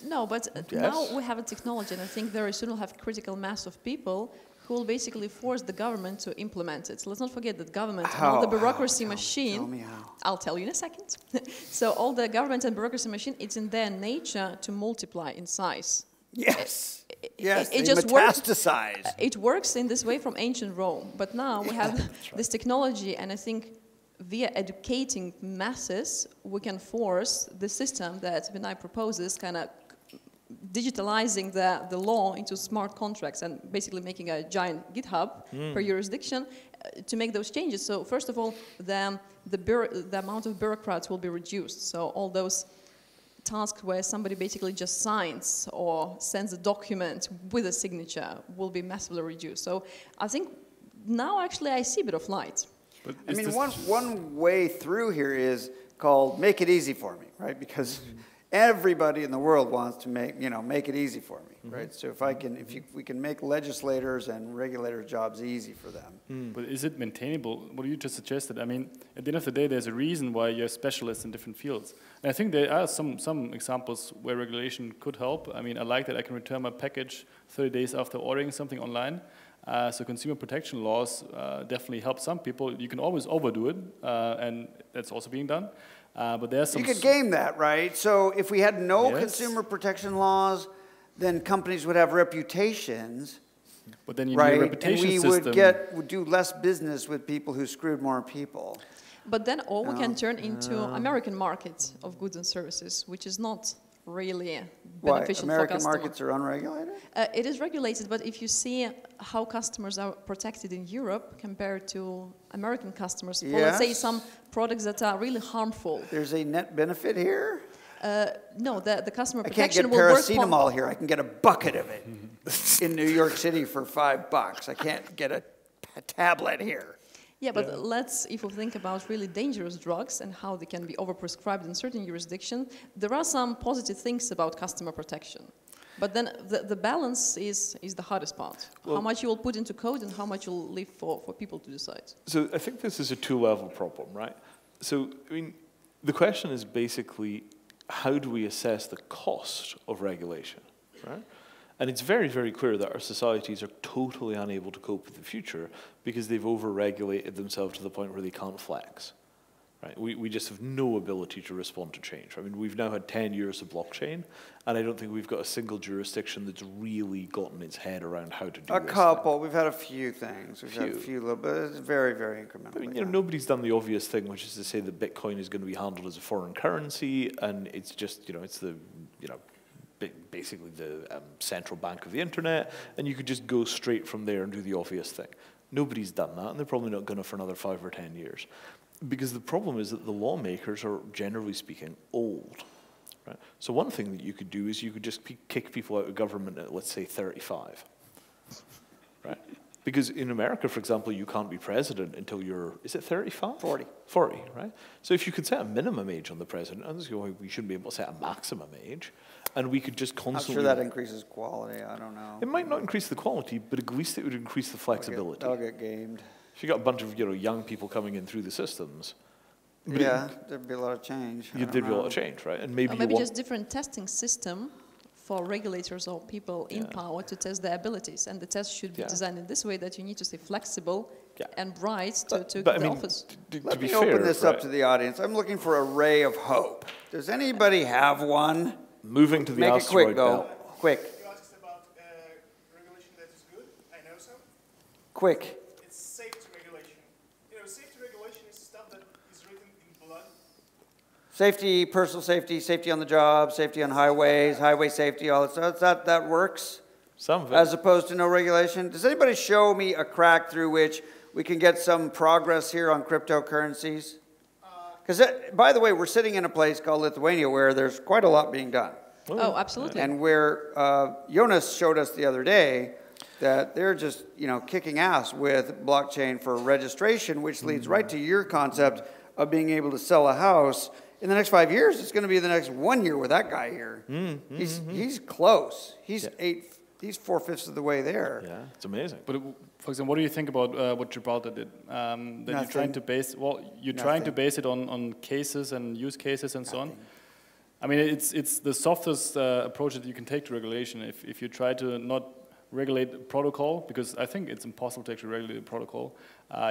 No, but yes. now we have a technology, and I think very soon we'll have critical mass of people who will basically force the government to implement it. So let's not forget that government and all the bureaucracy machine... Tell me how. I'll tell you in a second. So all the government and bureaucracy machine, it's in their nature to multiply in size. Yes. Yes, it they just metastasize. It works in this way from ancient Rome, but now we have this technology, and I think via educating masses, we can force the system that Vinay proposes, kind of digitalizing the law into smart contracts and basically making a giant GitHub per jurisdiction to make those changes. So first of all, the amount of bureaucrats will be reduced. So all those tasks where somebody basically just signs or sends a document with a signature will be massively reduced. So I think now actually I see a bit of light. But I mean, one way through here is called "make it easy for me," right? Because everybody in the world wants to make it easy for me, right? So if we can make legislators and regulators' jobs easy for them. But is it maintainable? What you just suggested, I mean, at the end of the day, there's a reason why you're specialists in different fields. And I think there are some examples where regulation could help. I mean, I like that I can return my package 30 days after ordering something online. So consumer protection laws definitely help some people. You can always overdo it, and that's also being done. But there's some... You could game that, right? So if we had no consumer protection laws, then companies would have reputations. But then you need a reputation and system. would do less business with people who screwed more people. But then all we can turn into American market of goods and services, which is not really beneficial for American customers. markets are unregulated? It is regulated, but if you see how customers are protected in Europe compared to American customers, for let's say some products that are really harmful. There's a net benefit here? No, the customer I can't protection get will work. paracetamol here. I can get a bucket of it in New York City for $5. I can't get a tablet here. Yeah, but if we think about really dangerous drugs and how they can be overprescribed in certain jurisdictions, there are some positive things about customer protection. But then the balance is the hardest part. Well, how much you will put into code and how much you'll leave for people to decide. So I think this is a two-level problem, right? So, I mean, the question is basically, how do we assess the cost of regulation, right? And it's very, very clear that our societies are totally unable to cope with the future because they've over-regulated themselves to the point where they can't flex. Right? We just have no ability to respond to change. I mean, we've now had 10 years of blockchain, and I don't think we've got a single jurisdiction that's really gotten its head around how to do a this. couple. We've had a few things. We've had a few little, but it's very, very incremental. I mean, nobody's done the obvious thing, which is to say that Bitcoin is going to be handled as a foreign currency, and it's just, it's the, basically the central bank of the internet, and you could just go straight from there and do the obvious thing. Nobody's done that, and they're probably not going to for another 5 or 10 years. Because the problem is that the lawmakers are, generally speaking, old. Right? So one thing that you could do is you could just kick people out of government at, let's say, 35. Right? Because in America, for example, you can't be president until you're, is it 35? 40. 40, right? So if you could set a minimum age on the president, I was going, we shouldn't be able to set a maximum age, and we could just Not constantly... sure that increases quality, I don't know. It might not increase the quality, but at least it would increase the flexibility. That'll get gamed. If you got a bunch of young people coming in through the systems, Yeah, there'd be a lot of change. there'd be a lot of change, right? And maybe, Or maybe just different testing system for regulators or people in power to test their abilities. And the test should be designed in this way that you need to stay flexible and bright to get the office. Let me open this up to the audience. I'm looking for a ray of hope. Does anybody have one? Moving to the Make it asteroid quick, though. belt. Quick. You asked about regulation that is good. I know so. Quick. It's safety regulation. You know, safety regulation is stuff that is written in blood. Safety, personal safety, safety on the job, safety on highways, highway safety, all that stuff. That works? Some of it. As opposed to no regulation? Does anybody show me a crack through which we can get some progress here on cryptocurrencies? Because, by the way, we're sitting in a place called Lithuania where there's quite a lot being done. Oh, absolutely. And where Jonas showed us the other day that they're just, kicking ass with blockchain for registration, which leads right to your concept of being able to sell a house. In the next 5 years, it's going to be the next 1 year with that guy here. He's close. He's 4/5 of the way there. Yeah, it's amazing. But for example, what do you think about what Gibraltar did? That you're trying to base, trying to base it on cases and use cases and so on. I mean, it's the softest approach that you can take to regulation. If you try to not regulate protocol, because I think it's impossible to actually regulate a protocol,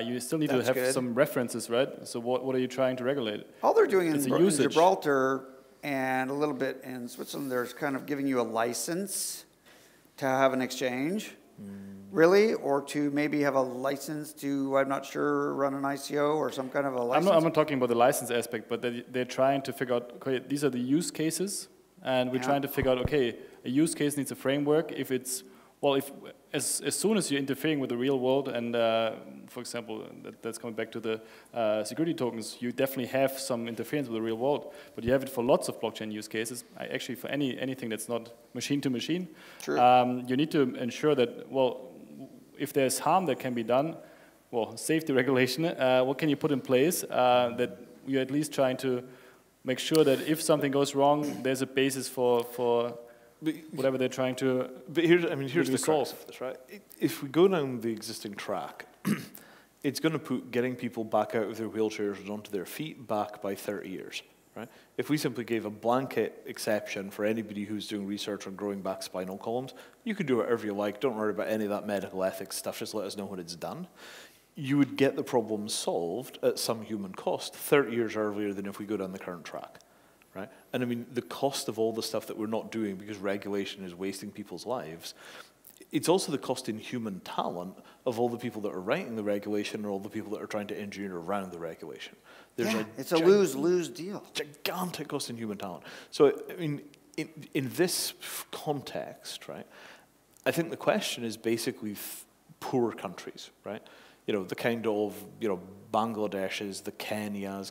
you still need to have some references, right? So what are you trying to regulate? All they're doing in usage. Gibraltar and a little bit in Switzerland, there's kind of giving you a license to have an exchange, really, or to maybe have a license to, I'm not sure, run an ICO or some kind of a license? I'm not talking about the license aspect, but they're trying to figure out, okay, these are the use cases, and we're trying to figure out, okay, a use case needs a framework. If it's, as soon as you're interfering with the real world, and for example, that's coming back to the security tokens, you definitely have some interference with the real world, but you have it for lots of blockchain use cases. Actually, for anything that's not machine to machine, you need to ensure that, if there's harm that can be done, safety regulation, what can you put in place that you're at least trying to make sure that if something goes wrong, there's a basis for whatever they're trying to. But here's the crux of this, right? If we go down the existing track, it's going to put getting people back out of their wheelchairs and onto their feet back by 30 years, right? If we simply gave a blanket exception for anybody who's doing research on growing back spinal columns, you could do whatever you like. Don't worry about any of that medical ethics stuff. Just let us know when it's done. You would get the problem solved at some human cost 30 years earlier than if we go down the current track. Right? And I mean, the cost of all the stuff that we're not doing because regulation is wasting people's lives, it's also the cost in human talent of all the people that are writing the regulation or all the people that are trying to engineer around the regulation. It's a lose-lose deal. Gigantic cost in human talent. So, I mean, in this context, right, I think the question is basically poor countries, right? The kind of, Bangladesh's, the Kenyas,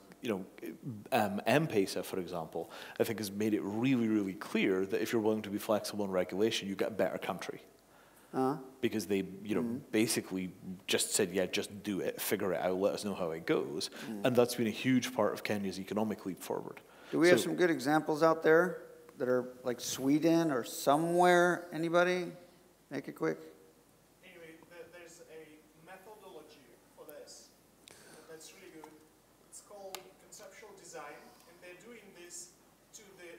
M-Pesa, for example, I think has made it really, really clear that if you're willing to be flexible in regulation, you get a better country. Because they, basically just said, just do it, figure it out, let us know how it goes. And that's been a huge part of Kenya's economic leap forward. Do we have some good examples out there that are like Sweden or somewhere? Anybody? Make it quick. There's a methodology for this that's really good. It's called conceptual design, and they're doing this to the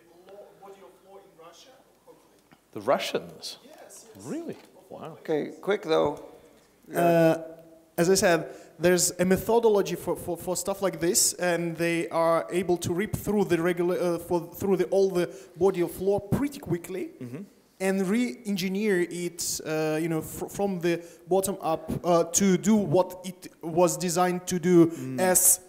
body of law in Russia, hopefully. The Russians? Yes. Really? Wow. Okay, quick though. As I said, there's a methodology for stuff like this, and they are able to rip through the all the body of law pretty quickly. And re-engineer it, from the bottom up to do what it was designed to do as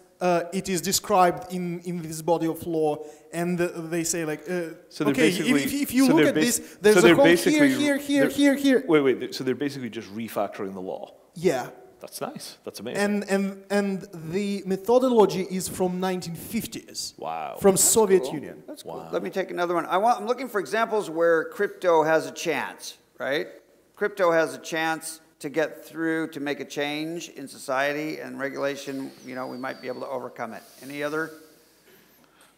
it is described in this body of law. And they say okay, if you look at this, there's a hole here. Wait, so they're basically just refactoring the law? Yeah. That's nice. That's amazing. And the methodology is from 1950s. Wow. From Soviet Union. That's cool. Let me take another one. I'm looking for examples where crypto has a chance, right? Crypto has a chance to get through to make a change in society and regulation, you know, we might be able to overcome it. Any other?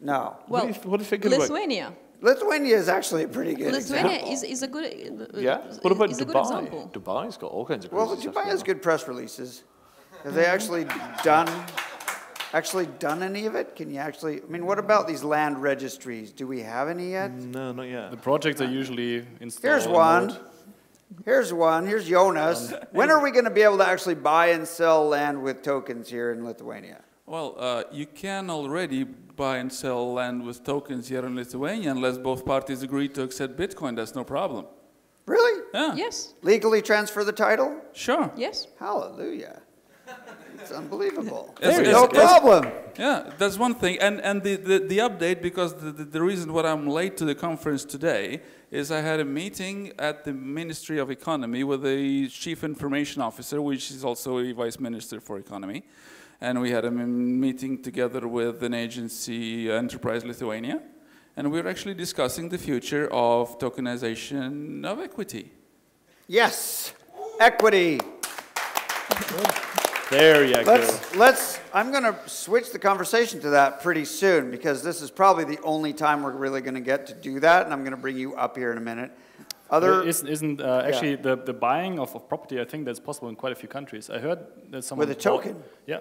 No. Well, What do you think about Lithuania. Lithuania is actually a pretty good Lithuania example. Yeah. What about is a good Dubai? example. Dubai's got all kinds of Well, crazy stuff Dubai going has on. good press releases. Have they actually done any of it? Can you actually, I mean, what about these land registries? Do we have any yet? No, not yet. The projects are usually installed. Here's one. Here's one. Here's Jonas. When are we going to be able to actually buy and sell land with tokens here in Lithuania? Well, you can already buy and sell land with tokens here in Lithuania unless both parties agree to accept Bitcoin. That's no problem. Really? Yeah. Yes, Legally transfer the title? Sure. yes. Hallelujah. It's unbelievable. It's- No it's- problem. Yeah, that's one thing. And the update, because the reason why I'm late to the conference today is I had a meeting at the Ministry of Economy with the Chief Information Officer, which is also a Vice Minister for Economy. And we had a meeting together with an agency, Enterprise Lithuania. And we were actually discussing the future of tokenization of equity. Yes. Equity. There you go. I'm going to switch the conversation to that pretty soon because this is probably the only time we're really going to get to do that, and I'm going to bring you up here in a minute. Isn't actually the buying of property, I think that's possible in quite a few countries. I heard that someone With a token? Yeah.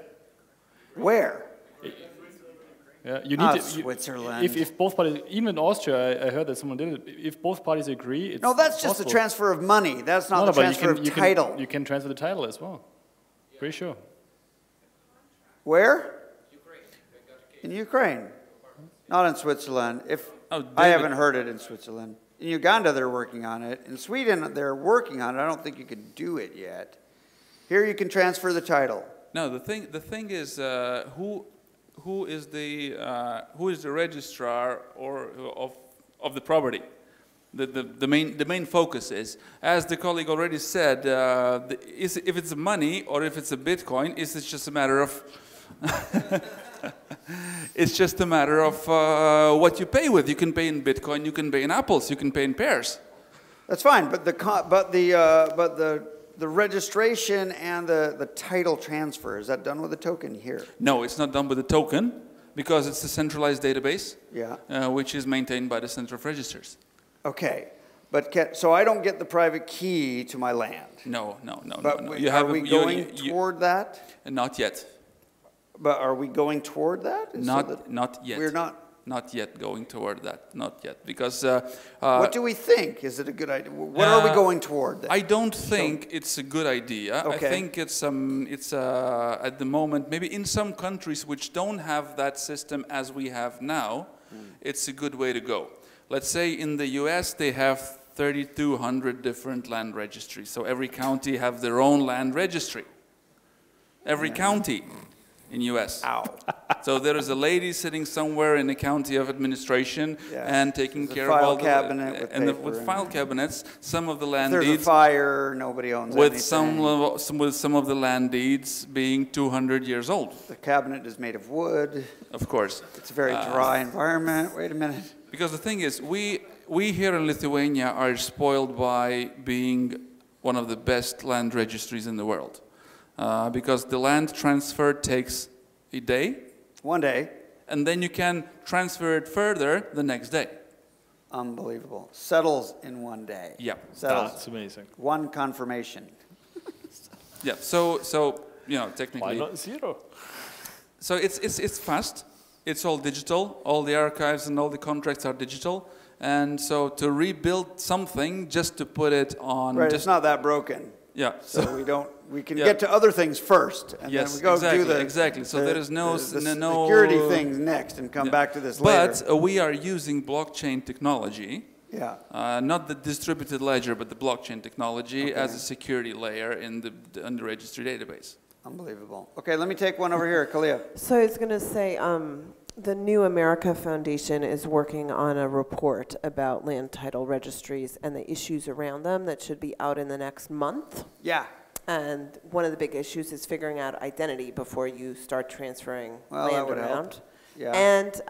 Where? Yeah, you Not need to, Switzerland. If both parties, even in Austria, I heard that someone did it. If both parties agree, it's No, that's just the possible. transfer of money. That's not No, the but transfer of title. You can transfer the title as well. Pretty sure. Where? In Ukraine. Not in Switzerland. Oh, I David. haven't heard it in Switzerland. In Uganda, they're working on it. In Sweden, they're working on it. I don't think you could do it yet. Here, you can transfer the title. No, the thing is who is the registrar of the property. The main focus is, as the colleague already said, if it's money or if it's a Bitcoin, it's just a matter of it's just a matter of what you pay with. You can pay in Bitcoin, you can pay in apples, you can pay in pears. That's fine, but the registration and the title transfer, is that done with a token here? No, it's not done with a token because it's a centralized database, Yeah. which is maintained by the Center of Registers. Okay, but so I don't get the private key to my land. No. But no. are we going toward that? Not yet. But are we going toward that? Not yet. We're not. Not yet going toward that. Not yet, because. What do we think? Is it a good idea? What are we going toward then? I don't think it's a good idea. Okay. I think it's at the moment, maybe in some countries which don't have that system as we have now, it's a good way to go. Let's say in the US they have 3,200 different land registries. So every county have their own land registry. Every county in US. Ow. So there is a lady sitting somewhere in the county of administration and taking There's a care of all file cabinet with paper with in file it. cabinets, some of the land If there's deeds a fire, nobody owns with anything. with some of the land deeds being 200 years old. The cabinet is made of wood. Of course. It's a very dry environment. Wait a minute. Because the thing is, we here in Lithuania are spoiled by being one of the best land registries in the world. Because the land transfer takes a day. One day. And then you can transfer it further the next day. Unbelievable. Settles in one day. Yeah. Settles. That's amazing. One confirmation. Yeah. So you know, technically. Why not zero? So it's fast. It's all digital. All the archives and all the contracts are digital. And so to rebuild something just to put it on. Right. It's not that broken. Yeah. So we can get to other things first, and Yes, then we go exactly, do the exactly. So there is no security things next, and come back to this later. But we are using blockchain technology. Yeah. Not the distributed ledger, but the blockchain technology as a security layer in the registry database. Unbelievable. Okay, let me take one over here, Kalia. So I was going to say, the New America Foundation is working on a report about land title registries and the issues around them that should be out in the next month. Yeah. And one of the big issues is figuring out identity before you start transferring Well, that land would around. help. Yeah. And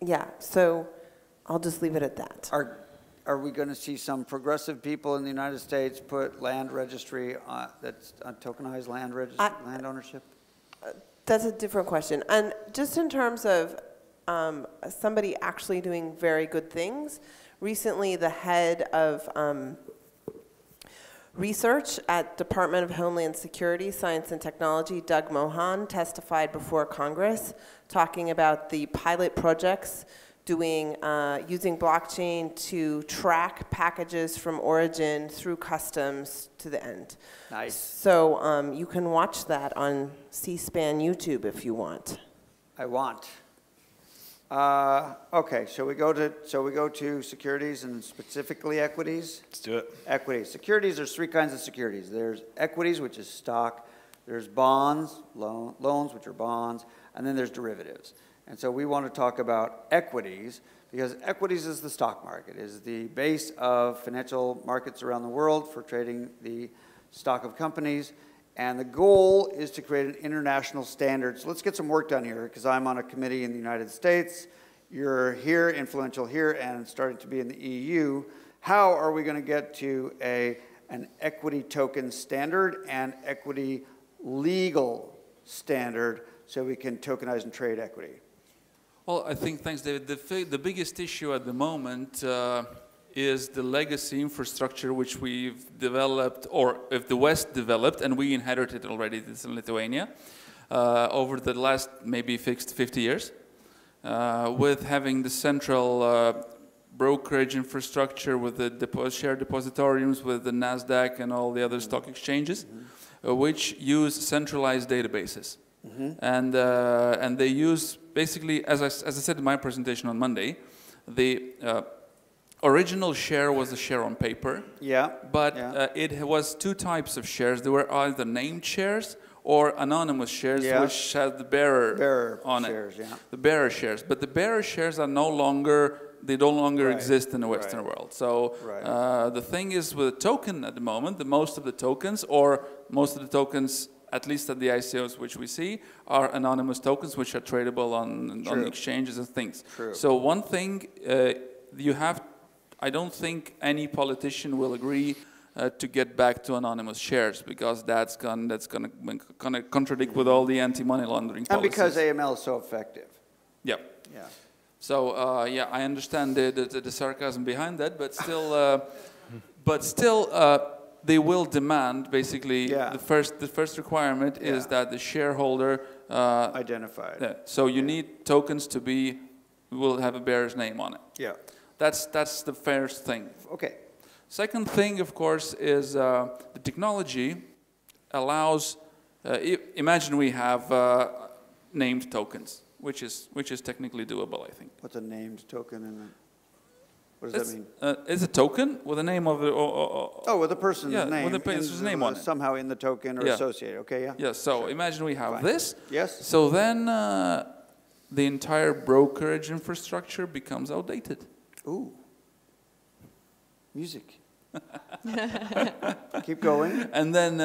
yeah, so I'll just leave it at that. are we going to see some progressive people in the United States put land registry on, that's on tokenized land land ownership? That's a different question. And just in terms of somebody actually doing very good things, recently the head of research at Department of Homeland Security, Science and Technology, Doug Mohan, testified before Congress talking about the pilot projects doing using blockchain to track packages from origin through customs to the end. Nice. So you can watch that on C-SPAN YouTube if you want. I want. Okay, so we go to securities and specifically equities. Let's do it. Equities. Securities, there's three kinds of securities. There's equities, which is stock. There's bonds, loans, which are bonds, and then there's derivatives. And so we want to talk about equities because equities is the stock market, is the base of financial markets around the world for trading the stock of companies. And the goal is to create an international standard. So let's get some work done here because I'm on a committee in the United States. You're here, influential here, and starting to be in the EU. How are we going to get to an equity token standard and equity legal standard so we can tokenize and trade equity? Well, I think, thanks, David. The biggest issue at the moment is the legacy infrastructure which we've developed, or if the West developed, and we inherited already this in Lithuania, over the last maybe 50 years, with having the central brokerage infrastructure with the share depositoriums, with the NASDAQ and all the other stock exchanges, which use centralized databases. And they use, basically, as I said in my presentation on Monday, the original share was a share on paper. Yeah. But it was two types of shares. There were either named shares or anonymous shares, which had the bearer on shares, it. Yeah. The bearer shares. But the bearer shares are no longer exist in the Western world. So the thing is with a token at the moment, most of the tokens, at least at the ICOs which we see, are anonymous tokens which are tradable on exchanges and things. True. So one thing I don't think any politician will agree to get back to anonymous shares because that's gonna contradict with all the anti-money laundering policies. And because AML is so effective. Yeah. Yeah. So I understand the sarcasm behind that, but still, they will demand basically the first requirement is that the shareholder identified. Yeah. So you need tokens to will have a bearer's name on it. Yeah. That's the first thing. Okay. Second thing, of course, is the technology allows. Imagine we have named tokens, which is technically doable, I think. What's a named token? What does that mean? It's a token with a name of the. With a person's name. With a person's name on it. Somehow in the token or associated. Okay, yeah. Yeah. So imagine we have this. Yes. So then the entire brokerage infrastructure becomes outdated. Ooh. Music. Keep going. And then,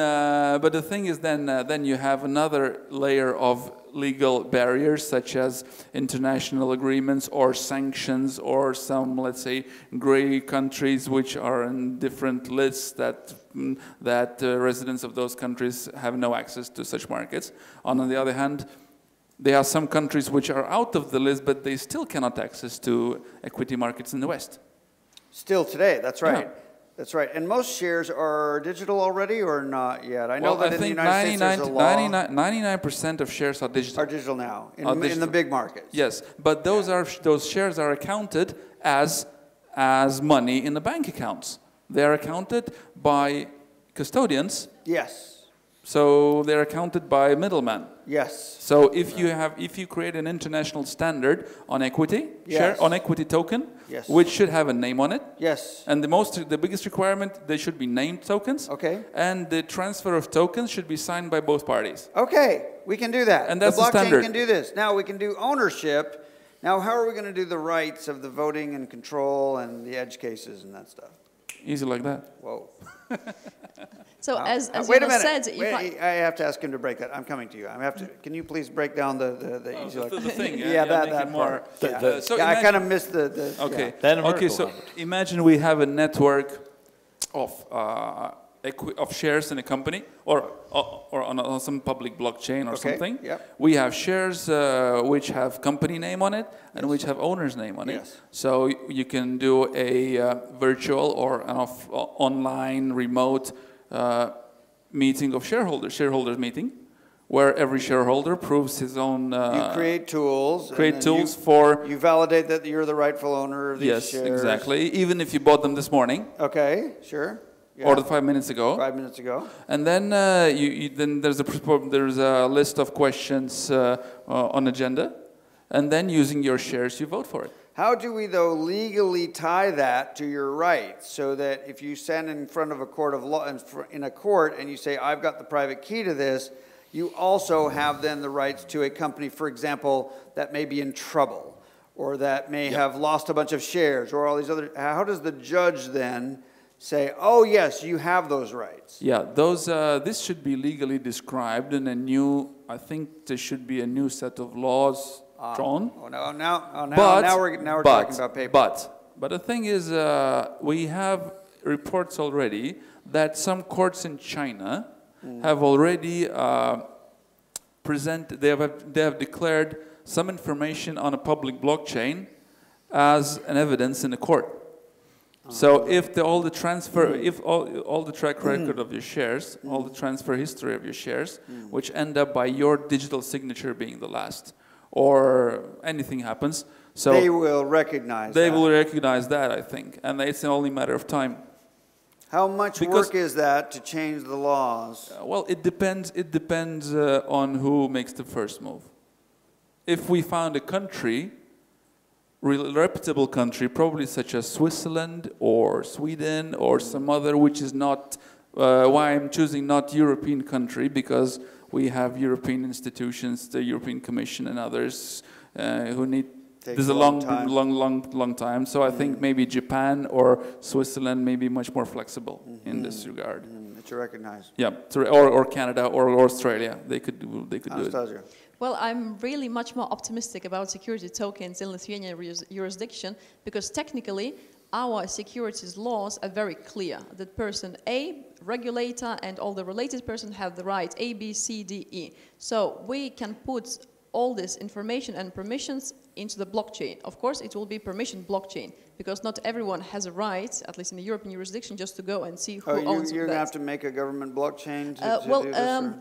but the thing is, then you have another layer of legal barriers, such as international agreements or sanctions, or some, let's say, gray countries which are in different lists that residents of those countries have no access to such markets. On the other hand, there are some countries which are out of the list, but they still cannot access to equity markets in the West. Still today, that's right. Yeah. That's right. And most shares are digital already or not yet? I know that in the United States there's a law. 99% of shares are digital. Are digital now, in the big markets. Yes, but those shares are accounted as money in the bank accounts. They are accounted by custodians. Yes. So they're accounted by middlemen. Yes. So if you create an international standard on equity share, on equity token, which should have a name on it. Yes. And the biggest requirement, they should be named tokens. Okay. And the transfer of tokens should be signed by both parties. Okay, we can do that. And that's the blockchain standard. Can do this. Now we can do ownership. Now how are we going to do the rights of the voting and control and the edge cases and that stuff? Easy like that. Whoa. So as wait a Jonas minute. said, Wait, I have to ask him to break that. I'm coming to you. Can you please break down the easy the thing, yeah, make that it more. part. So I imagine- kind of missed the Okay. yeah. Then Okay. America So will have it. imagine we have a network of shares in a company, or on some public blockchain or Okay, something. yep. We have shares which have company name on it and which have owner's name on it. Yes. So you can do a virtual or an online remote meeting of shareholders meeting, where every shareholder proves his own. You create tools. and create then tools for. You validate that you're the rightful owner of these Yes, shares. exactly. Even if you bought them this morning Okay, sure. Yeah. or 5 minutes ago. 5 minutes ago. And then then there's a list of questions on agenda, and then using your shares, you vote for it. How do we, though, legally tie that to your rights so that if you stand in front of a court of law, in a court, and you say, I've got the private key to this, you also have then the rights to a company, for example, that may be in trouble or that may have lost a bunch of shares or all these other, how does the judge then say, oh, yes, you have those rights? Yeah, this should be legally described in a new, I think there should be a new set of laws drawn. Now we're talking about paper. But the thing is, we have reports already that some courts in China have already they have declared some information on a public blockchain as an evidence in a court. So if all the track record of your shares, all the transfer history of your shares, which end up by your digital signature being the last, or anything happens, so they will recognize that, I think, and it's only a matter of time. How much work is that to change the laws? Well, it depends. It depends on who makes the first move. If we found a country, reputable country, probably such as Switzerland or Sweden or some other, which is not why I'm choosing not European country, because we have European institutions, the European Commission and others who need. There's a long time. So I think maybe Japan or Switzerland may be much more flexible in this regard. That you recognize. Yeah, or Canada or Australia, they could do Anastasija. it. Well, I'm really much more optimistic about security tokens in Lithuanian jurisdiction because technically our securities laws are very clear that person A, regulator, and all the related persons have the right A, B, C, D, E. So we can put all this information and permissions into the blockchain. Of course, it will be permission blockchain because not everyone has a right, at least in the European jurisdiction, just to go and see who owns You're going to that. have to make a government blockchain to do this?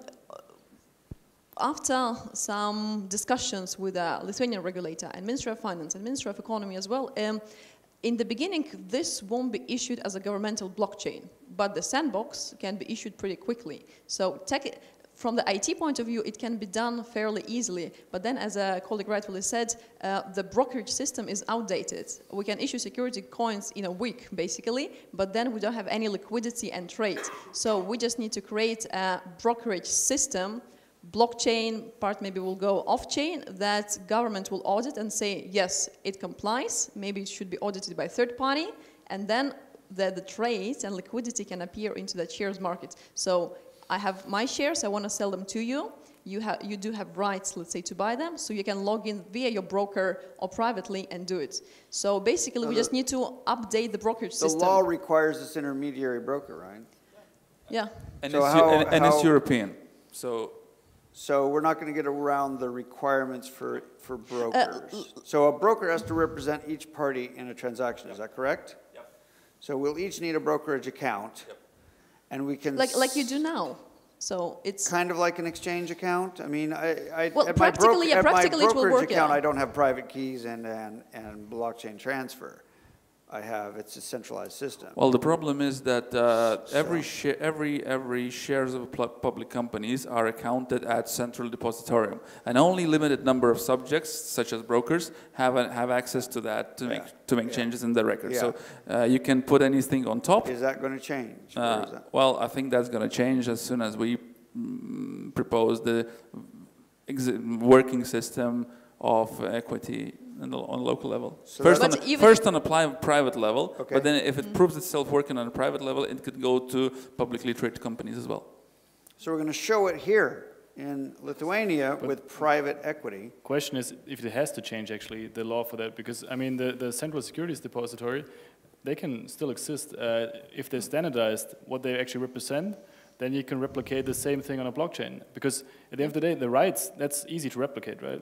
After some discussions with the Lithuanian regulator and Ministry of Finance and Ministry of Economy as well, in the beginning, this won't be issued as a governmental blockchain, but the sandbox can be issued pretty quickly. So from the IT point of view, it can be done fairly easily. But then, as a colleague rightfully said, the brokerage system is outdated. We can issue security coins in a week, basically, but then we don't have any liquidity and trade. So we just need to create a brokerage system. Blockchain part maybe will go off-chain, that government will audit and say, yes, it complies. Maybe it should be audited by third party. And then the trades and liquidity can appear into the shares market. So I have my shares, I want to sell them to you. You do have rights, let's say, to buy them, so you can log in via your broker or privately and do it. So basically, we just need to update the brokerage system. The law requires this intermediary broker, right? Yeah. And So it's European. So we're not going to get around the requirements for brokers. So a broker has to represent each party in a transaction, is that correct? Yep. So we'll each need a brokerage account. Yep. And we can... Like you do now. So it's... Kind of like an exchange account? I mean, well, at practically my it will work, account, yeah. I don't have private keys and blockchain transfer. It's a centralized system. Well, the problem is that every shares of public companies are accounted at central depositorium, and only limited number of subjects, such as brokers, have access to that to make changes in the record. Yeah. So you can put anything on top. Is that going to change? Well, I think that's going to change as soon as we propose the working system of equity on a local level. So First on a private level, Okay. but then if it proves itself working on a private level, it could go to publicly traded companies as well. So we're going to show it here in Lithuania with private equity. Question is if it has to change actually the law for that, because I mean the central securities depository, they can still exist if they're standardized what they actually represent. Then you can replicate the same thing on a blockchain. Because at the end of the day, the rights, that's easy to replicate, right?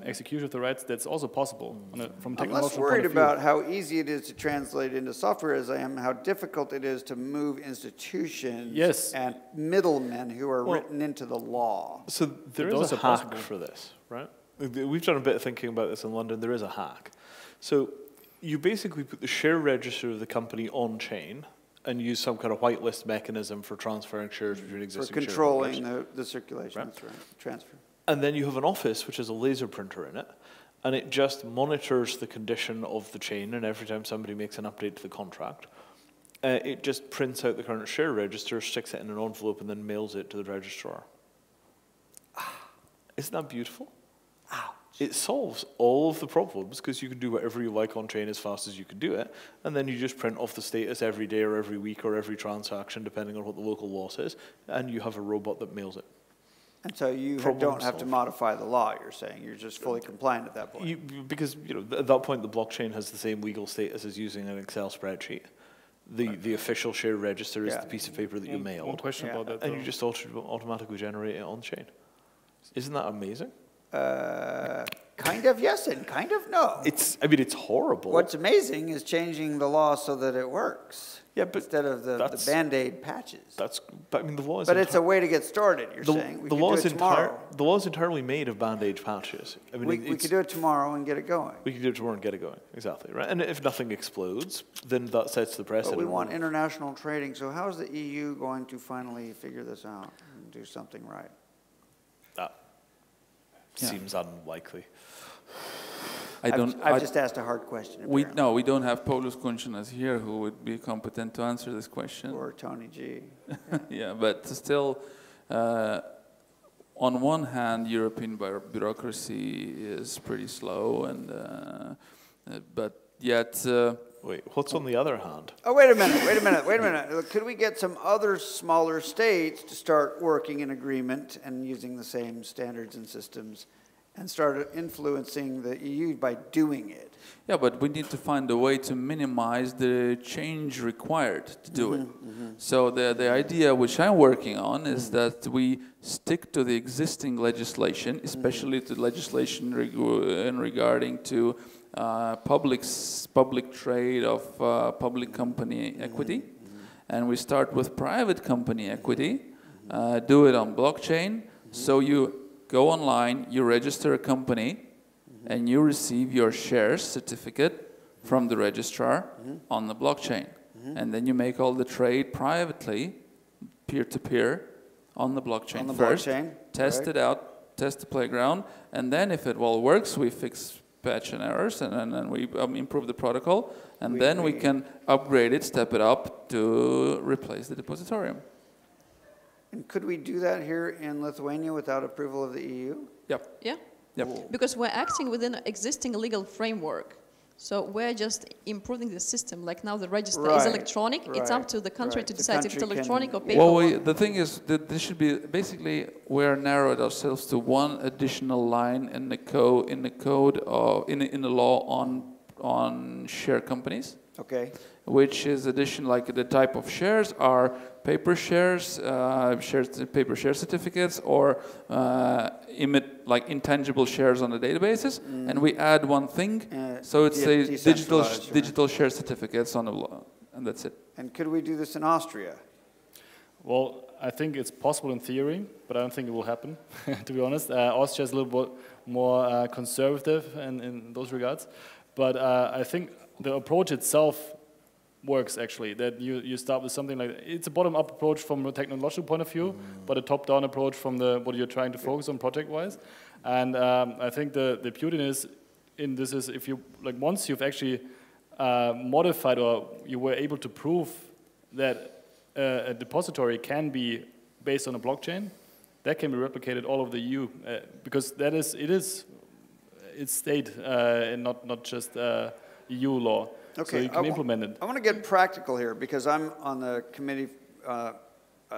Execution of the rights, that's also possible from a technological I'm less point worried of view. about how easy it is to translate into software as I am how difficult it is to move institutions and middlemen who are written into the law. So there is a hack for this, right? We've done a bit of thinking about this in London. There is a hack. So you basically put the share register of the company on chain and use some kind of whitelist mechanism for transferring shares between existing For controlling the circulation, Right. that's right, transfer. And then you have an office which has a laser printer in it, and it just monitors the condition of the chain, and every time somebody makes an update to the contract, it just prints out the current share register, sticks it in an envelope, and then mails it to the registrar. Isn't that beautiful? It solves all of the problems because you can do whatever you like on chain as fast as you can do it, and then you just print off the status every day or every week or every transaction, depending on what the local law says, and you have a robot that mails it. And so you don't have to modify the law, you're saying. You're just fully compliant at that point. Because at that point, the blockchain has the same legal status as using an Excel spreadsheet. The official share register is the piece of paper that you mailed. One question about that, and you just automatically generate it on chain. Isn't that amazing? Kind of yes and kind of no. It's horrible. What's amazing is changing the law so that it works. Yeah, but instead of the Band-Aid patches. But I mean, the law is. But it's a way to get started. You're saying we could do it tomorrow. The law is entirely made of Band-Aid patches. I mean, we could do it tomorrow and get it going. We could do it tomorrow and get it going. Exactly right. And if nothing explodes, then that sets the precedent. But we want international trading. So how is the EU going to finally figure this out and do something right? That seems unlikely. I've just asked a hard question. We don't have Paulus Kunčanas here who would be competent to answer this question. Or Tony G. Yeah, but still, on one hand, European bureaucracy is pretty slow, and but yet. Wait, what's on the other hand? Oh, wait a minute. Could we get some other smaller states to start working in agreement and using the same standards and systems and start influencing the EU by doing it? Yeah, but we need to find a way to minimize the change required to do it. So the idea which I'm working on is that we stick to the existing legislation, especially to legislation regarding to public trade of public company equity, and we start with private company equity, do it on blockchain. So you go online, you register a company, and you receive your shares certificate from the registrar on the blockchain, and then you make all the trade privately, peer-to-peer, on the blockchain test it out, test the playground, and then if it all works, we fix patch and errors, and then we improve the protocol, and then we can upgrade it, step it up to replace the depositorium. And could we do that here in Lithuania without approval of the EU? Yep. Yeah. Yep. Because we're acting within an existing legal framework. So we're just improving the system. Like now the register is electronic. It's up to the country to decide if it's electronic or paper. Well, the thing is that this should be basically we're narrowed ourselves to one additional line in the code of in the law on share companies. Okay. Which is like the type of shares are paper shares, paper share certificates, or like intangible shares on the databases, and we add one thing, so it's a digital share certificates on the law, and that's it. And could we do this in Austria? Well, I think it's possible in theory, but I don't think it will happen, to be honest. Austria is a little bit more conservative in those regards, but I think the approach itself works actually, that you start with something like, it's a bottom-up approach from a technological point of view, but a top-down approach from what you're trying to focus on project-wise. And I think the beauty in this is if you, like once you've actually modified or you were able to prove that a depository can be based on a blockchain, that can be replicated all over the EU, because it is it's state and not just EU law. Okay, so you can implement it. I want to get practical here because I'm on the committee, a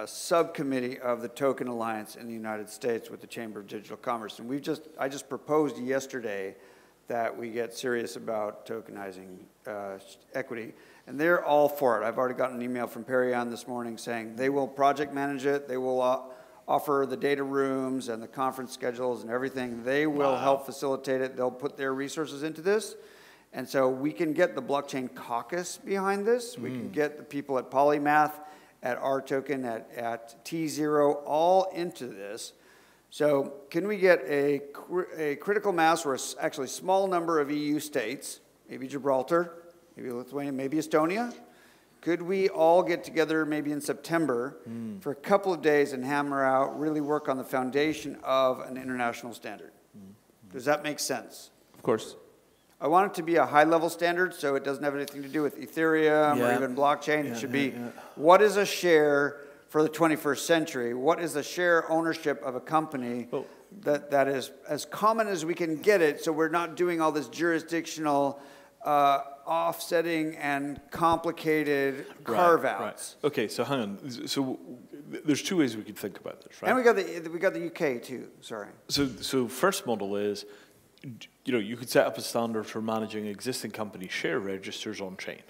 subcommittee of the Token Alliance in the United States with the Chamber of Digital Commerce, and I just proposed yesterday that we get serious about tokenizing equity, and they're all for it. I've already gotten an email from Perion this morning saying they will project manage it, they will offer the data rooms and the conference schedules and everything. They will help facilitate it. They'll put their resources into this. And so we can get the blockchain caucus behind this. We can get the people at Polymath, at RToken, at T0, all into this. So can we get a critical mass or actually small number of EU states, maybe Gibraltar, maybe Lithuania, maybe Estonia? Could we all get together maybe in September for a couple of days and hammer out, really work on the foundation of an international standard? Does that make sense? Of course. I want it to be a high-level standard, so it doesn't have anything to do with Ethereum or even blockchain. It should be, what is a share for the 21st century? What is the share ownership of a company that is as common as we can get it, so we're not doing all this jurisdictional offsetting and complicated carve-outs. Right. Okay, so hang on. So there's two ways we could think about this, right? And we got the UK too. Sorry. So first model is, you could set up a standard for managing existing company share registers on chain,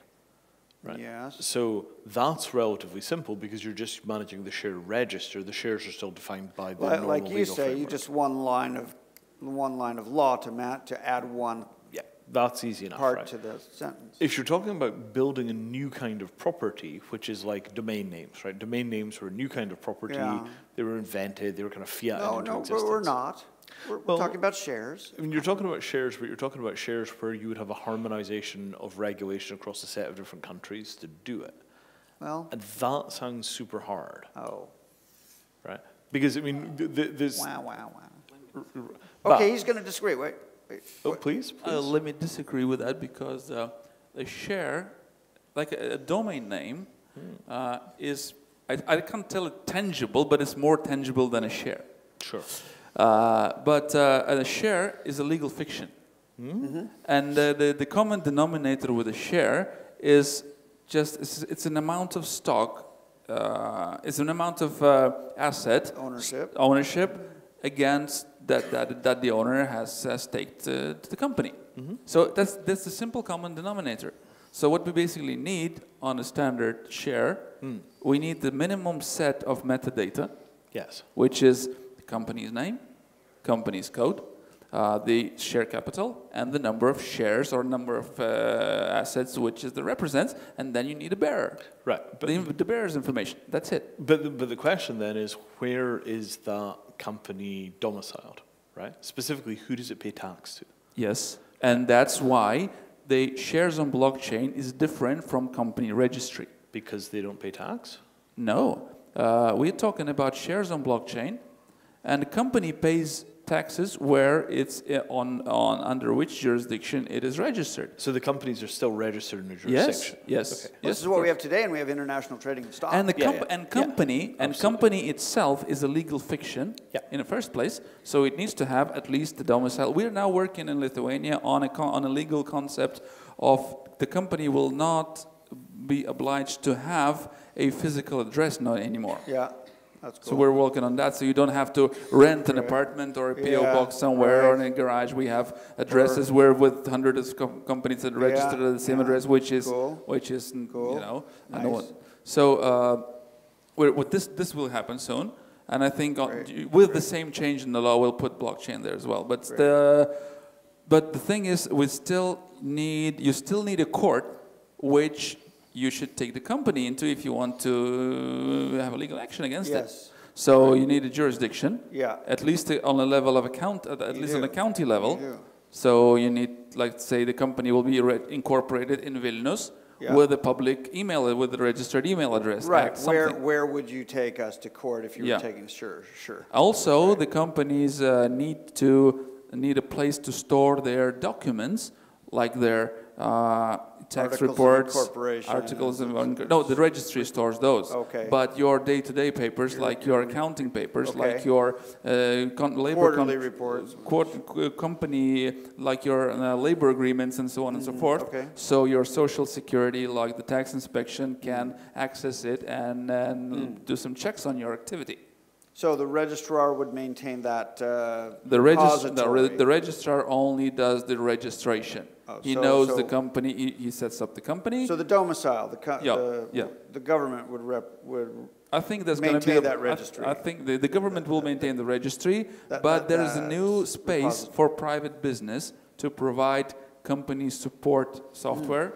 right? Yes. So that's relatively simple because you're just managing the share register. The shares are still defined by the normal like you legal say, framework. you just one line of law to add one. Yeah, that's easy enough. Part right? to the sentence. If you're talking about building a new kind of property, which is like domain names, right? Domain names were a new kind of property. Yeah. They were invented. They were kind of fiat into No, existence. but we're not. We're talking about shares. I mean, you're talking about shares, but you're talking about shares where you would have a harmonization of regulation across a set of different countries to do it. Well. And that sounds super hard. Oh. Right? Because, I mean, there's... Wow. But, Okay, he's going to disagree. Wait. Oh, please? Let me disagree with that because a share, like a domain name, is, I can't tell it tangible, but it's more tangible than a share. Sure. But a share is a legal fiction. And the common denominator with a share is just, it's an amount of stock, it's an amount of asset, ownership against that the owner has staked to the company. So that's the simple common denominator. So what we basically need on a standard share, we need the minimum set of metadata, yes, which is the company's name, company's code, the share capital, and the number of shares or number of assets which is the represents, and then you need a bearer. Right. But the bearer's information, that's it. But the question then is, where is that company domiciled, right? Specifically, who does it pay tax to? Yes, and that's why the shares on blockchain is different from company registry. Because they don't pay tax? No, we're talking about shares on blockchain, and the company pays taxes where it's on under which jurisdiction it is registered. So the companies are still registered in a jurisdiction? Yes. Okay. This is what we have today, and we have international trading of stock. And the company itself is a legal fiction in the first place, so it needs to have at least the domicile. We are now working in Lithuania on a legal concept of the company will not be obliged to have a physical address anymore. Yeah. That's cool. So we're working on that, so you don't have to rent an apartment or a PO box somewhere or in a garage. We have addresses where with hundreds of companies that are registered at the same address, which is cool. You know. Nice. So with this will happen soon, and I think with the same change in the law, we'll put blockchain there as well. But the thing is, you still need a court which you should take the company into if you want to have a legal action against it. So you need a jurisdiction, at least on a level of at least on a county level. So you need, like, say, the company will be incorporated in Vilnius with a public email, with a registered email address. Right. Where would you take us to court if you were taking? Sure. Also, the companies need a place to store their documents, like their tax Articles of reports, incorporation. articles of no, the registry stores those. Okay. But your day-to-day papers, like your accounting papers, Okay. like your labor Quarterly reports. company, like your labor agreements and so on and so forth. Okay. So your social security, like the tax inspection, can access it and do some checks on your activity. So the registrar would maintain that The repository. the registrar only does the registration. Oh, He so- knows so- the company. He sets up the company. So the domicile, Yeah. the government would I think there's going to be maintain that registry. I think the government will maintain the registry, That- but there is a that new space repository. for private business to provide company support software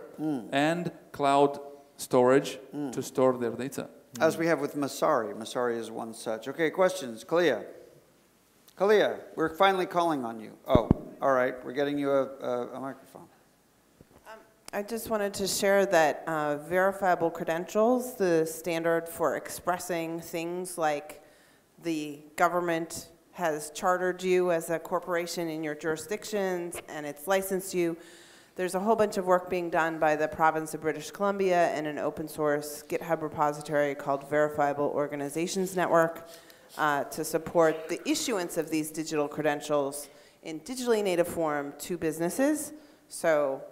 and cloud storage to store their data. as we have with Masari. Masari is one such. Okay, questions? Kalia. Kalia, we're finally calling on you. Oh, all right, we're getting you a microphone. I just wanted to share that verifiable credentials, the standard for expressing things like the government has chartered you as a corporation in your jurisdictions and it's licensed you. There's a whole bunch of work being done by the province of British Columbia and an open source GitHub repository called Verifiable Organizations Network to support the issuance of these digital credentials in digitally native form to businesses. So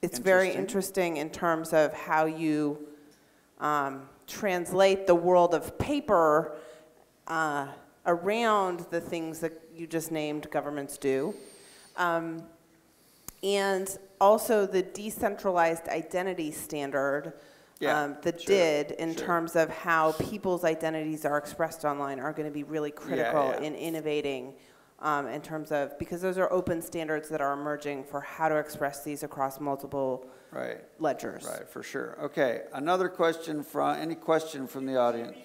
it's very interesting in terms of how you translate the world of paper around the things that you just named governments do. And also the decentralized identity standard, the DID, in terms of how people's identities are expressed online are going to be really critical in innovating in terms of, because those are open standards that are emerging for how to express these across multiple ledgers. Right, for sure. Okay, another question any question from the audience?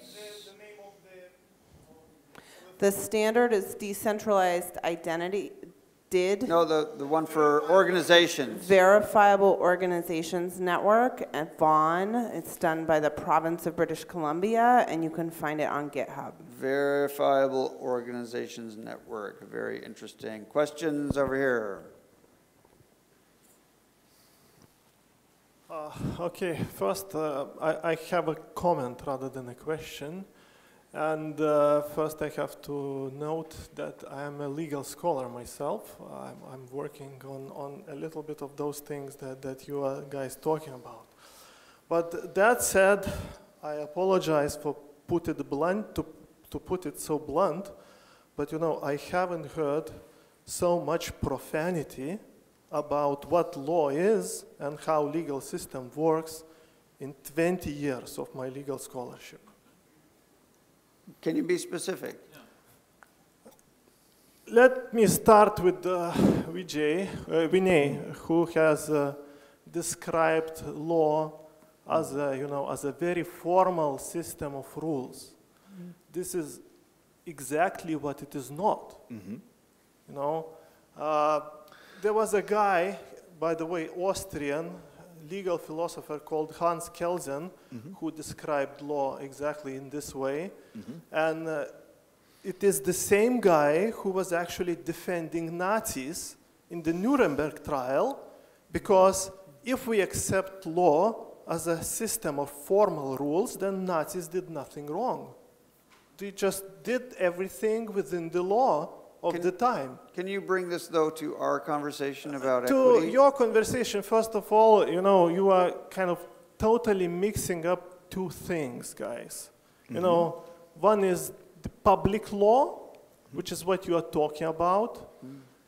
The name of The standard is decentralized identity, DID. No, the one for organizations. Verifiable Organizations Network at Vaughan. It's done by the province of British Columbia, and you can find it on GitHub. Verifiable Organizations Network. Very interesting. Questions over here? Okay, first I have a comment rather than a question. And first I have to note that I am a legal scholar myself. I'm working on a little bit of those things that you are guys talking about. But that said, I apologize for to put it so blunt, but you know, I haven't heard so much profanity about what law is and how legal system works in 20 years of my legal scholarship. Can you be specific? Let me start with Vinay, who has described law as a very formal system of rules. This is exactly what it is not. You know, there was a guy, by the way, Austrian legal philosopher called Hans Kelsen, who described law exactly in this way. And it is the same guy who was actually defending Nazis in the Nuremberg trial, because if we accept law as a system of formal rules, then Nazis did nothing wrong. They just did everything within the law of the time. Can you bring this, though, to our conversation about to equity? your conversation, first of all, you know, you are kind of totally mixing up two things, guys. You know, one is the public law, which is what you are talking about,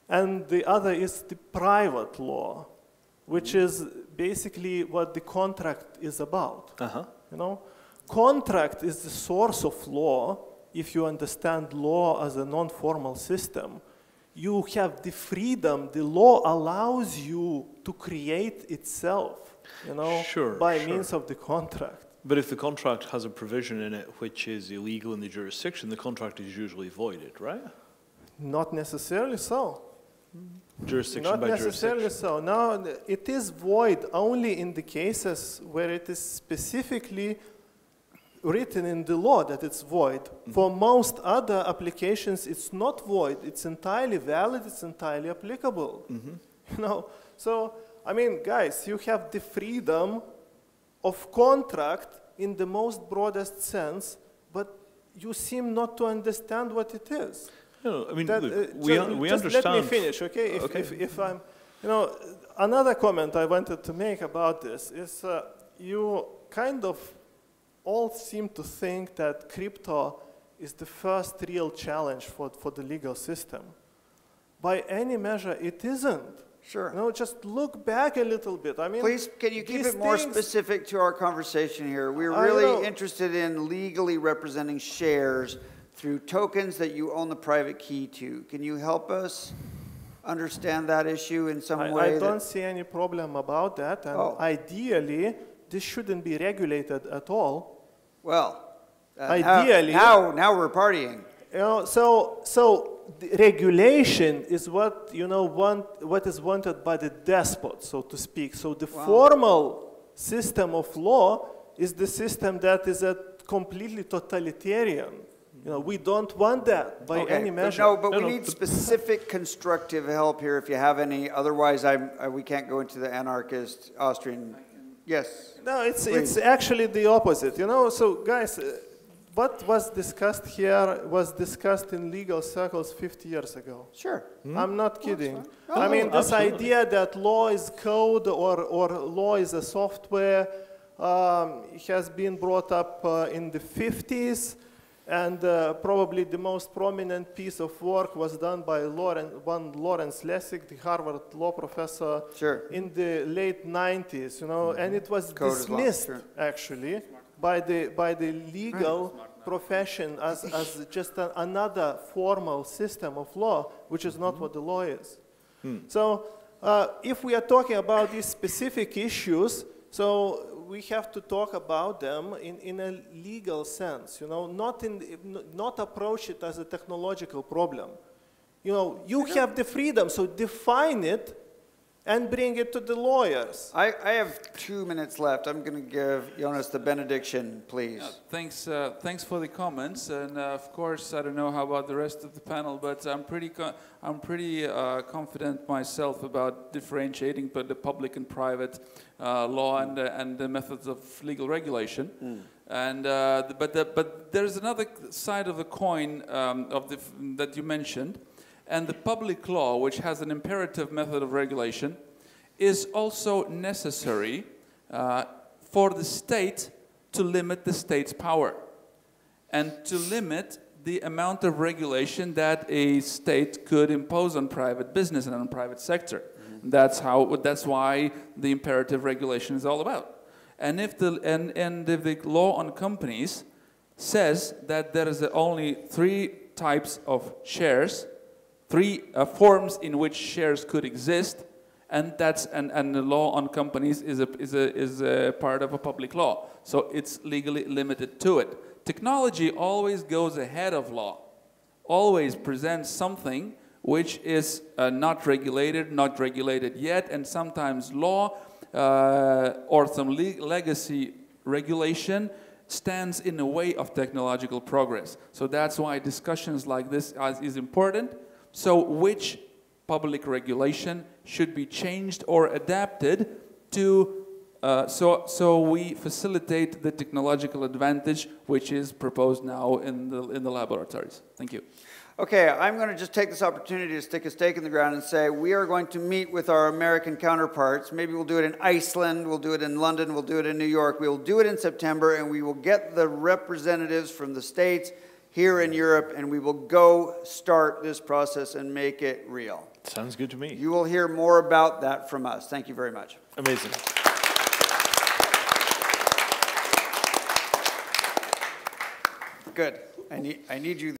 and the other is the private law, which is basically what the contract is about. You know, contract is the source of law. If you understand law as a non-formal system, you have the freedom. The law allows you to create itself, you know, by means of the contract. But if the contract has a provision in it which is illegal in the jurisdiction, the contract is usually voided, right? Not necessarily so. Jurisdiction Not by necessarily jurisdiction. so. No, it is void only in the cases where it is specifically written in the law that it's void. For most other applications, it's not void. It's entirely valid. It's entirely applicable. You know, so I mean, guys, you have the freedom of contract in the most broadest sense, but you seem not to understand what it is. No, I mean, That, look, we just understand. let me finish, okay? If I'm, you know, another comment I wanted to make about this is you kind of all seem to think that crypto is the first real challenge for the legal system. By any measure, it isn't. Sure. No, just look back a little bit. I mean, Please, can you keep it more specific to our conversation here? We're I really know. interested in legally representing shares through tokens that you own the private key to. Can you help us understand that issue in some way? I don't see any problem about that, and ideally, this shouldn't be regulated at all. Well, ideally, now we're partying. You know, so the regulation is what what is wanted by the despot, so to speak. So the formal system of law is the system that is completely totalitarian. You know, we don't want that by any measure. But we need specific constructive help here if you have any. Otherwise, we can't go into the anarchist Austrian. Yes. No, it's actually the opposite. You know, so guys. What was discussed here was discussed in legal circles 50 years ago. Sure. I'm not kidding. I mean, this idea that law is code or law is a software has been brought up in the 50s, and probably the most prominent piece of work was done by Lawrence Lessig, the Harvard law professor, in the late 90s, you know, and it was dismissed, actually, by the legal profession as just another formal system of law, which is not what the law is. So if we are talking about these specific issues, so we have to talk about them in a legal sense, you know, not approach it as a technological problem. You know, you have the freedom, so define it and bring it to the lawyers. I have 2 minutes left. I'm going to give Jonas the benediction, please. Thanks for the comments, and of course, I don't know how about the rest of the panel, but I'm pretty confident myself about differentiating the public and private law and the methods of legal regulation. And but there's another side of the coin that you mentioned. And the public law, which has an imperative method of regulation, is also necessary for the state to limit the state's power and to limit the amount of regulation that a state could impose on private business and on private sector. That's why the imperative regulation is all about. And if the law on companies says that there is only 3 types of shares, 3 forms in which shares could exist, and the law on companies is a part of a public law, so it's legally limited to it. Technology always goes ahead of law, always presents something which is not regulated yet, and sometimes law or some legacy regulation stands in the way of technological progress. So that's why discussions like this is important. So which public regulation should be changed or adapted to so we facilitate the technological advantage which is proposed now in the laboratories. Thank you. Okay, I'm going to just take this opportunity to stick a stake in the ground and say we are going to meet with our American counterparts. Maybe we'll do it in Iceland, we'll do it in London, we'll do it in New York. We'll do it in September, and we will get the representatives from the States here in Europe, and we will go start this process and make it real. Sounds good to me. You will hear more about that from us. Thank you very much. Amazing. Good. I need you.